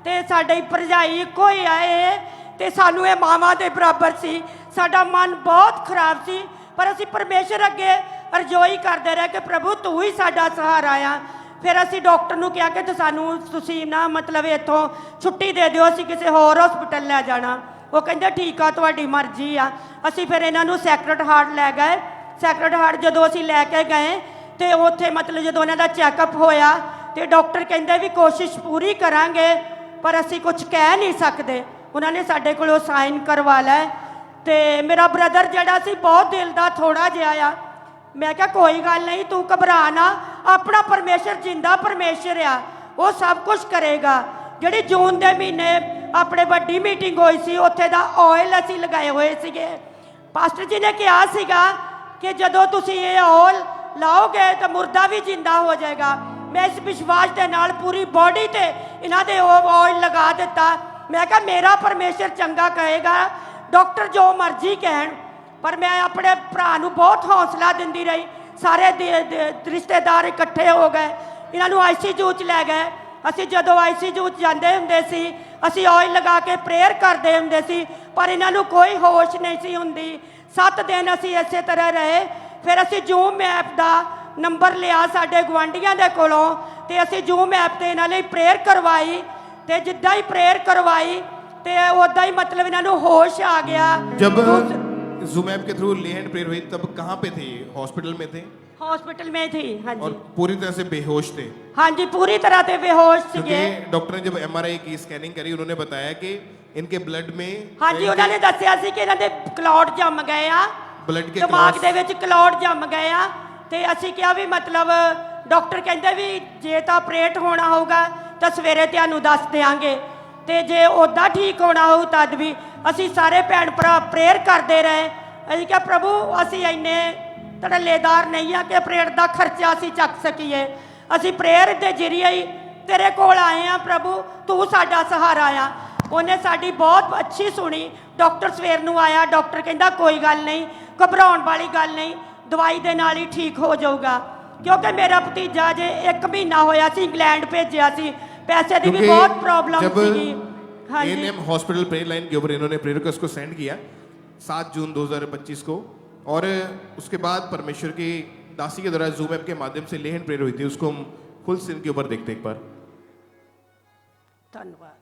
ਤੇ ਸਾਡੀ ਭਰਜਾਈ ਇੱਕੋ ਹੀ ਆ ਇਹ, ਤੇ ਸਾਨੂੰ ਇਹ ਮਾਵਾਂ ਦੇ ਬਰਾਬਰ ਸੀ। ਸਾਡਾ ਮਨ ਬਹੁਤ ਖਰਾਬ ਸੀ, ਪਰ ਅਸੀਂ ਪਰਮੇਸ਼ਰ ਅੱਗੇ ਅਰਜ਼ੋਈ ਕਰਦੇ ਰਹੇ ਕਿ ਪ੍ਰਭੂ ਤੂੰ ਹੀ ਸਾਡਾ ਸਹਾਰਾ ਆ। ਫਿਰ ਅਸੀਂ ਡਾਕਟਰ ਨੂੰ ਕਿਹਾ ਕਿ ਤੁਸੀਂ ਨਾ ਮਤਲਬ ਇੱਥੋਂ ਛੁੱਟੀ ਦੇ ਦਿਓ, ਅਸੀਂ ਕਿਸੇ ਹੋਰ ਹਸਪੀਟਲ ਲੈ ਜਾਣਾ। ਉਹ ਕਹਿੰਦੇ ਠੀਕ ਆ, ਤੁਹਾਡੀ ਮਰਜ਼ੀ ਆ। ਅਸੀਂ ਫਿਰ ਇਹਨਾਂ ਨੂੰ ਸੈਕਰਡ ਹਾਰਟ ਲੈ ਗਏ। ਸੈਕਰਡ ਹਾਰਟ ਜਦੋਂ ਅਸੀਂ ਲੈ ਕੇ ਗਏ ਤੇ ਉੱਥੇ ਮਤਲਬ ਜਦੋਂ ਇਹਨਾਂ ਦਾ ਚੈੱਕਅਪ ਹੋਇਆ ਤੇ ਡਾਕਟਰ ਕਹਿੰਦੇ ਵੀ ਕੋਸ਼ਿਸ਼ ਪੂਰੀ ਕਰਾਂਗੇ ਪਰ ਅਸੀਂ ਕੁਝ ਕਹਿ ਨਹੀਂ ਸਕਦੇ। ਉਹਨਾਂ ਨੇ ਸਾਡੇ ਕੋਲੋਂ ਸਾਈਨ ਕਰਵਾ ਲਏ। ਤੇ ਮੇਰਾ ਬ੍ਰਦਰ ਜਿਹੜਾ ਸੀ ਬਹੁਤ ਦਿਲ ਦਾ ਥੋੜਾ ਜਿਹਾ ਆ। ਮੈਂ ਕਿਹਾ ਕੋਈ ਗੱਲ ਨਹੀਂ, ਤੂੰ ਘਬਰਾ ਨਾ, ਆਪਣਾ ਪਰਮੇਸ਼ਰ ਜਿੰਦਾ ਪਰਮੇਸ਼ਰ ਆ, ਉਹ ਸਭ ਕੁਝ ਕਰੇਗਾ। ਜਿਹੜੀ ਜੂਨ ਦੇ ਮਹੀਨੇ ਆਪਣੇ ਵੱਡੀ ਮੀਟਿੰਗ ਹੋਈ ਸੀ ਉੱਥੇ ਦਾ ਆਇਲ ਅਸੀਂ ਲਗਾਏ ਹੋਏ ਸੀਗੇ। ਪਾਸਟਰ ਜੀ ਨੇ ਕਿਹਾ ਸੀਗਾ ਕਿ ਜਦੋਂ ਤੁਸੀਂ ਇਹ ਆਇਲ ਲਾਓਗੇ ਤਾਂ ਮੁਰਦਾ ਵੀ ਜਿੰਦਾ ਹੋ ਜਾਏਗਾ। ਮੈਂ ਇਸ ਵਿਸ਼ਵਾਸ ਦੇ ਨਾਲ ਪੂਰੀ ਬਾਡੀ ਤੇ ਇਹਨਾਂ ਦੇ ਉਹ ਆਇਲ ਲਗਾ ਦਿੱਤਾ। ਮੈਂ ਕਿਹਾ ਮੇਰਾ ਪਰਮੇਸ਼ਰ ਚੰਗਾ ਕਹੇਗਾ, ਡਾਕਟਰ ਜੋ ਮਰਜ਼ੀ ਕਹਿਣ। ਪਰ ਮੈਂ ਆਪਣੇ ਭਰਾ ਨੂੰ ਬਹੁਤ ਹੌਸਲਾ ਦਿੰਦੀ ਰਹੀ। ਸਾਰੇ ਰਿਸ਼ਤੇਦਾਰ ਇਕੱਠੇ ਹੋ ਗਏ, ਇਹਨਾਂ ਨੂੰ ICU 'ਚ ਲੈ ਗਏ। ਅਸੀਂ ਜਦੋਂ ICU 'ਚ ਜਾਂਦੇ ਹੁੰਦੇ ਸੀ ਅਸੀਂ ਆਇਲ ਲਗਾ ਕੇ ਪ੍ਰੇਅਰ ਕਰਦੇ ਹੁੰਦੇ ਸੀ, ਪਰ ਇਹਨਾਂ ਨੂੰ ਕੋਈ ਹੋਸ਼ ਨਹੀਂ ਸੀ ਹੁੰਦੀ। 7 ਦਿਨ ਅਸੀਂ ਇਸੇ ਤਰ੍ਹਾਂ ਰਹੇ। ਫਿਰ ਅਸੀਂ ਜ਼ੂਮ ਐਪ ਦਾ ਨੰਬਰ ਲਿਆ ਸਾਡੇ ਗੁਆਂਢੀਆਂ ਦੇ ਕੋਲੋਂ ਤੇ ਅਸੀਂ ਜ਼ੂਮ ਐਪ ਤੇ ਇਹਨਾਂ ਲਈ ਪ੍ਰੇਅਰ ਕਰਵਾਈ। ਤੇ ਜਿੱਦਾਂ ਹੀ ਪ੍ਰੇਅਰ ਕਰਵਾਈ ਤੇ ਉਦਾਂ ਹੀ ਮਤਲਬ ਇਹਨਾਂ ਨੂੰ ਹੋਸ਼ ਆ ਗਿਆ। जब जूम ऐप के थ्रू लेहन प्रेयर हुई तब कहाँ पे थे? हॉस्पिटल में थे? हॉस्पिटल में थी, हाँ जी। और पूरी तरह से बेहोश थे? हाँ जी, पूरी तरह से बेहोश थे। डॉक्टर ने जब MRI की स्कैनिंग करी उन्होंने बताया कि इनके ब्लड में हाँ जी उन्होंने दसिया सी कि इन्होंने क्लॉट जम गए आ, ब्लड के दिमाग दे विच क्लॉट जम गए आ। ते असीं क्या भी मतलब डॉक्टर कहंदे भी जे तां ऑपरेट होना होगा तां सवेरे तुहानूं दस देंगे ते जे उदा ठीक होना हो तद भी। असीं सारे भैन भरा प्रेयर करते रहे। असीं क्या प्रभु असीं इन्ने धड़ल्लेदार नहीं आ कि ऑपरेट का खर्चा असीं चक सकीए। असीं प्रेयर के जरिए ही तेरे कोल आए हैं प्रभु, तू साडा सहारा आ। उन्हें साडी बहुत अच्छी सुनी। डॉक्टर सवेर नूं आया, डॉक्टर कहंदा कोई गल नहीं, घबराउण वाली गल नहीं, दवाई दे नाल ही ठीक हो जाऊगा। क्योंकि मेरा भतीजा जे 1 महीना होया सी इंग्लैंड भेजिया सी, पैसे की भी बहुत प्रॉब्लम थी। हाँ जी, ANM हॉस्पिटल प्रेयर लाइन के ऊपर इन्होंने प्रेयर रिक्वेस्ट को सेंड किया 7 जून 2025 को। और उसके बाद परमेश्वर की दासी के द्वारा जूम ऐप के माध्यम से लेहन प्रेयर हुई थी। उसको हम फुल स्क्रीन के ऊपर देखते एक बार। धन्यवाद।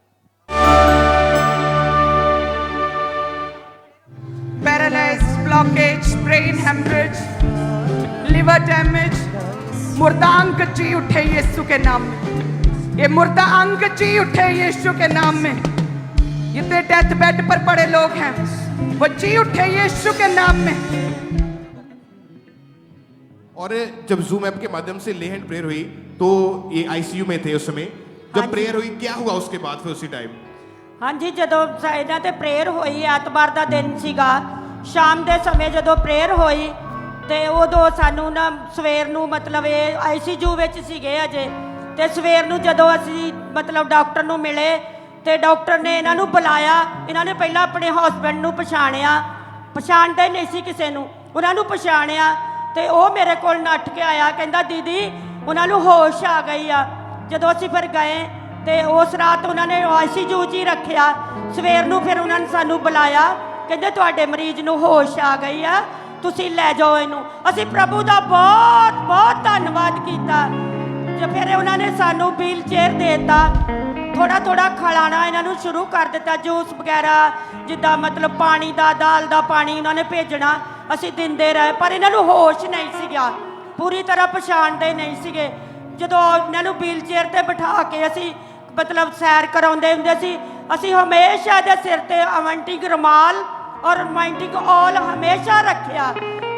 Paralyse, blockage, brain haemorrhage, liver damage, मुर्दा अंग जी उठे यीशु के नाम में। ये मुर्दा अंग जी उठे यीशु के नाम में। जितने डेथ बेड पर पड़े लोग हैं वो जी उठे यीशु के नाम में। और जब जूम ऐप के माध्यम से लेहन प्रेयर हुई तो ये ICU में थे उस समय। जब प्रेयर हुई क्या हुआ उसके बाद फिर उसी टाइम? हाँ जी, जदों इन्हां ते प्रेयर होई ऐतवार दा दिन सीगा ਸ਼ਾਮ ਦੇ ਸਮੇਂ ਜਦੋਂ ਪ੍ਰੇਅਰ ਹੋਈ ਤੇ ਉਦੋਂ ਸਾਨੂੰ ਨਾ ਸਵੇਰ ਨੂੰ ਮਤਲਬ ਇਹ ਆਈਸੀਯੂ ਵਿੱਚ ਸੀਗੇ ਅਜੇ, ਤੇ ਸਵੇਰ ਨੂੰ ਜਦੋਂ ਅਸੀਂ ਮਤਲਬ ਡਾਕਟਰ ਨੂੰ ਮਿਲੇ ਤੇ ਡਾਕਟਰ ਨੇ ਇਹਨਾਂ ਨੂੰ ਬੁਲਾਇਆ। ਇਹਨਾਂ ਨੇ ਪਹਿਲਾਂ ਆਪਣੇ ਹਸਬੈਂਡ ਨੂੰ ਪਛਾਣਦੇ ਨਹੀਂ ਸੀ ਕਿਸੇ ਨੂੰ, ਉਹਨਾਂ ਨੂੰ ਪਛਾਣਿਆ ਤੇ ਉਹ ਮੇਰੇ ਕੋਲ ਨੱਠ ਕੇ ਆਇਆ, ਕਹਿੰਦਾ ਦੀਦੀ ਉਹਨਾਂ ਨੂੰ ਹੋਸ਼ ਆ ਗਈ ਆ। ਜਦੋਂ ਅਸੀਂ ਫਿਰ ਗਏ ਤੇ ਉਸ ਰਾਤ ਉਹਨਾਂ ਨੇ ਆਈਸੀਯੂ 'ਚ ਹੀ ਰੱਖਿਆ। ਸਵੇਰ ਨੂੰ ਫਿਰ ਉਹਨਾਂ ਨੇ ਸਾਨੂੰ ਬੁਲਾਇਆ, ਕਹਿੰਦੇ ਤੁਹਾਡੇ ਮਰੀਜ਼ ਨੂੰ ਹੋਸ਼ ਆ ਗਈ ਆ, ਤੁਸੀਂ ਲੈ ਜਾਓ ਇਹਨੂੰ। ਅਸੀਂ ਪ੍ਰਭੂ ਦਾ ਬਹੁਤ ਬਹੁਤ ਧੰਨਵਾਦ ਕੀਤਾ। ਜੇ ਫਿਰ ਉਹਨਾਂ ਨੇ ਸਾਨੂੰ ਵੀਲ ਚੇਅਰ ਦੇ ਦਿੱਤਾ, ਥੋੜਾ ਥੋੜਾ ਖਿਲਾਣਾ ਇਹਨਾਂ ਨੂੰ ਸ਼ੁਰੂ ਕਰ ਦਿੱਤਾ, ਜੂਸ ਵਗੈਰਾ ਜਿੱਦਾਂ ਮਤਲਬ ਪਾਣੀ ਦਾ, ਦਾਲ ਦਾ ਪਾਣੀ ਉਹਨਾਂ ਨੇ ਭੇਜਣਾ, ਅਸੀਂ ਦਿੰਦੇ ਰਹੇ। ਪਰ ਇਹਨਾਂ ਨੂੰ ਹੋਸ਼ ਨਹੀਂ ਸੀਗਾ, ਪੂਰੀ ਤਰ੍ਹਾਂ ਪਛਾਣਦੇ ਨਹੀਂ ਸੀਗੇ। ਜਦੋਂ ਇਹਨਾਂ ਨੂੰ ਵੀਲ ਚੇਅਰ ਤੇ ਬਿਠਾ ਕੇ ਅਸੀਂ ਮਤਲਬ ਸੈਰ ਕਰਾਉਂਦੇ ਹੁੰਦੇ ਸੀ, ਅਸੀਂ ਹਮੇਸ਼ਾ ਇਹਦੇ ਸਿਰ ਤੇ ਅਵੰਟਿਕ ਰੁਮਾਲ ਔਰ ਰੋਮਾਂਟਿਕ ਆਲ ਹਮੇਸ਼ਾ ਰੱਖਿਆ।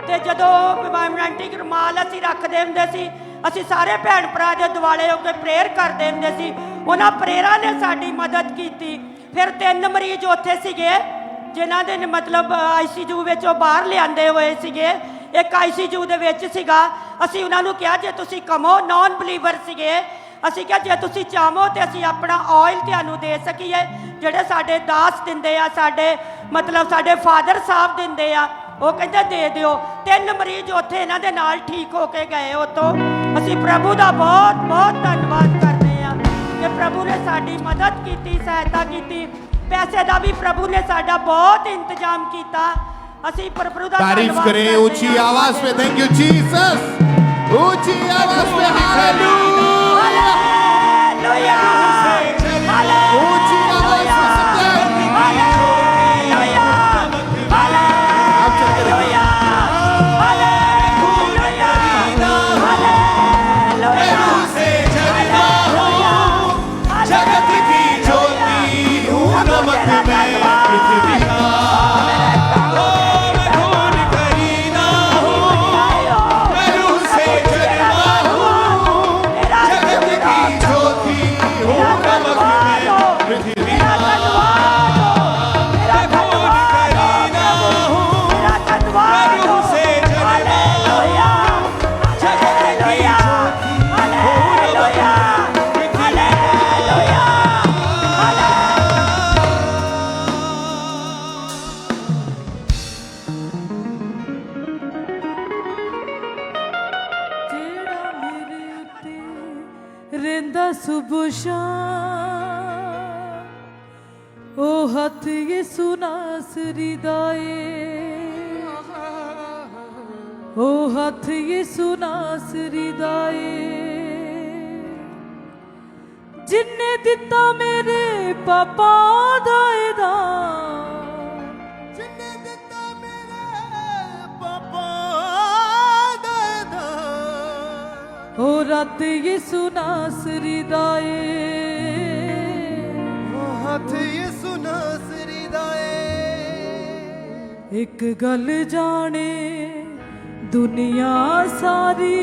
ਤੇ ਜਦੋਂ ਰੋਮਾਂਟਿਕ ਰੁਮਾਲ ਅਸੀਂ ਰੱਖਦੇ ਹੁੰਦੇ ਸੀ, ਅਸੀਂ ਸਾਰੇ ਭੈਣ ਭਰਾ ਦੇ ਦੁਆਲੇ ਹੋ ਕੇ ਪ੍ਰੇਅਰ ਕਰਦੇ ਹੁੰਦੇ ਸੀ। ਉਹਨਾਂ ਪ੍ਰੇਅਰਾਂ ਨੇ ਸਾਡੀ ਮਦਦ ਕੀਤੀ। ਫਿਰ 3 ਮਰੀਜ਼ ਉੱਥੇ ਸੀਗੇ ਜਿਨ੍ਹਾਂ ਦੇ ਮਤਲਬ ਆਈਸੀਯੂ ਵਿੱਚੋਂ ਬਾਹਰ ਲਿਆਂਦੇ ਹੋਏ ਸੀਗੇ, ਇੱਕ ਆਈਸੀਯੂ ਦੇ ਵਿੱਚ ਸੀਗਾ। ਅਸੀਂ ਉਹਨਾਂ ਨੂੰ ਕਿਹਾ ਜੇ ਤੁਸੀਂ ਕਮੋ, ਨੌਨ ਬਲੀਵਰ ਸੀਗੇ, ਅਸੀਂ ਕਿਹਾ ਜੇ ਤੁਸੀਂ ਚਾਹੋ ਤੇ ਅਸੀਂ ਆਪਣਾ ਆਇਲ ਤੁਹਾਨੂੰ ਦੇ ਸਕੀਏ, ਜਿਹੜੇ ਸਾਡੇ ਦਾਸ ਦਿੰਦੇ ਆ, ਸਾਡੇ ਮਤਲਬ ਸਾਡੇ ਫਾਦਰ ਸਾਹਿਬ ਦਿੰਦੇ ਆ। ਉਹ ਕਹਿੰਦੇ ਦੇ ਦਿਓ। 3 ਮਰੀਜ਼ ਉੱਥੇ ਇਹਨਾਂ ਦੇ ਨਾਲ ਠੀਕ ਹੋ ਕੇ ਗਏ ਉੱਥੋਂ। ਅਸੀਂ ਪ੍ਰਭੂ ਦਾ ਬਹੁਤ ਬਹੁਤ ਧੰਨਵਾਦ ਕਰਦੇ ਆ ਕਿ ਪ੍ਰਭੂ ਨੇ ਸਾਡੀ ਮਦਦ ਕੀਤੀ, ਸਹਾਇਤਾ ਕੀਤੀ। ਪੈਸੇ ਦਾ ਵੀ प्रभु ने साडा बहुत इंतजाम किया। ਅਸੀਂ प्रभु ਦਾ तारीफ करें ऊंची आवाज में। Thank you Jesus. ऊंची आवाज में हालेलुया हालेलुया ऊंची आवाज में हालेलुया आप चल के हालेलुया हालेलुया हालेलुया से जगता हूं जगत की ज्योति हूं नमक में पृथ्वी का सुबह शाम ओ हथ ये सुनासरी दाए ओ हथ ये सुनासरी दाए जिन्ने दिता मेरे पापा दाए दा जिन्ने दिता मेरे पापा दाए दा ओ रात ये सुनासरी दाए ओ हथ ये सुनासरी दाए एक गल जाने दुनिया सारी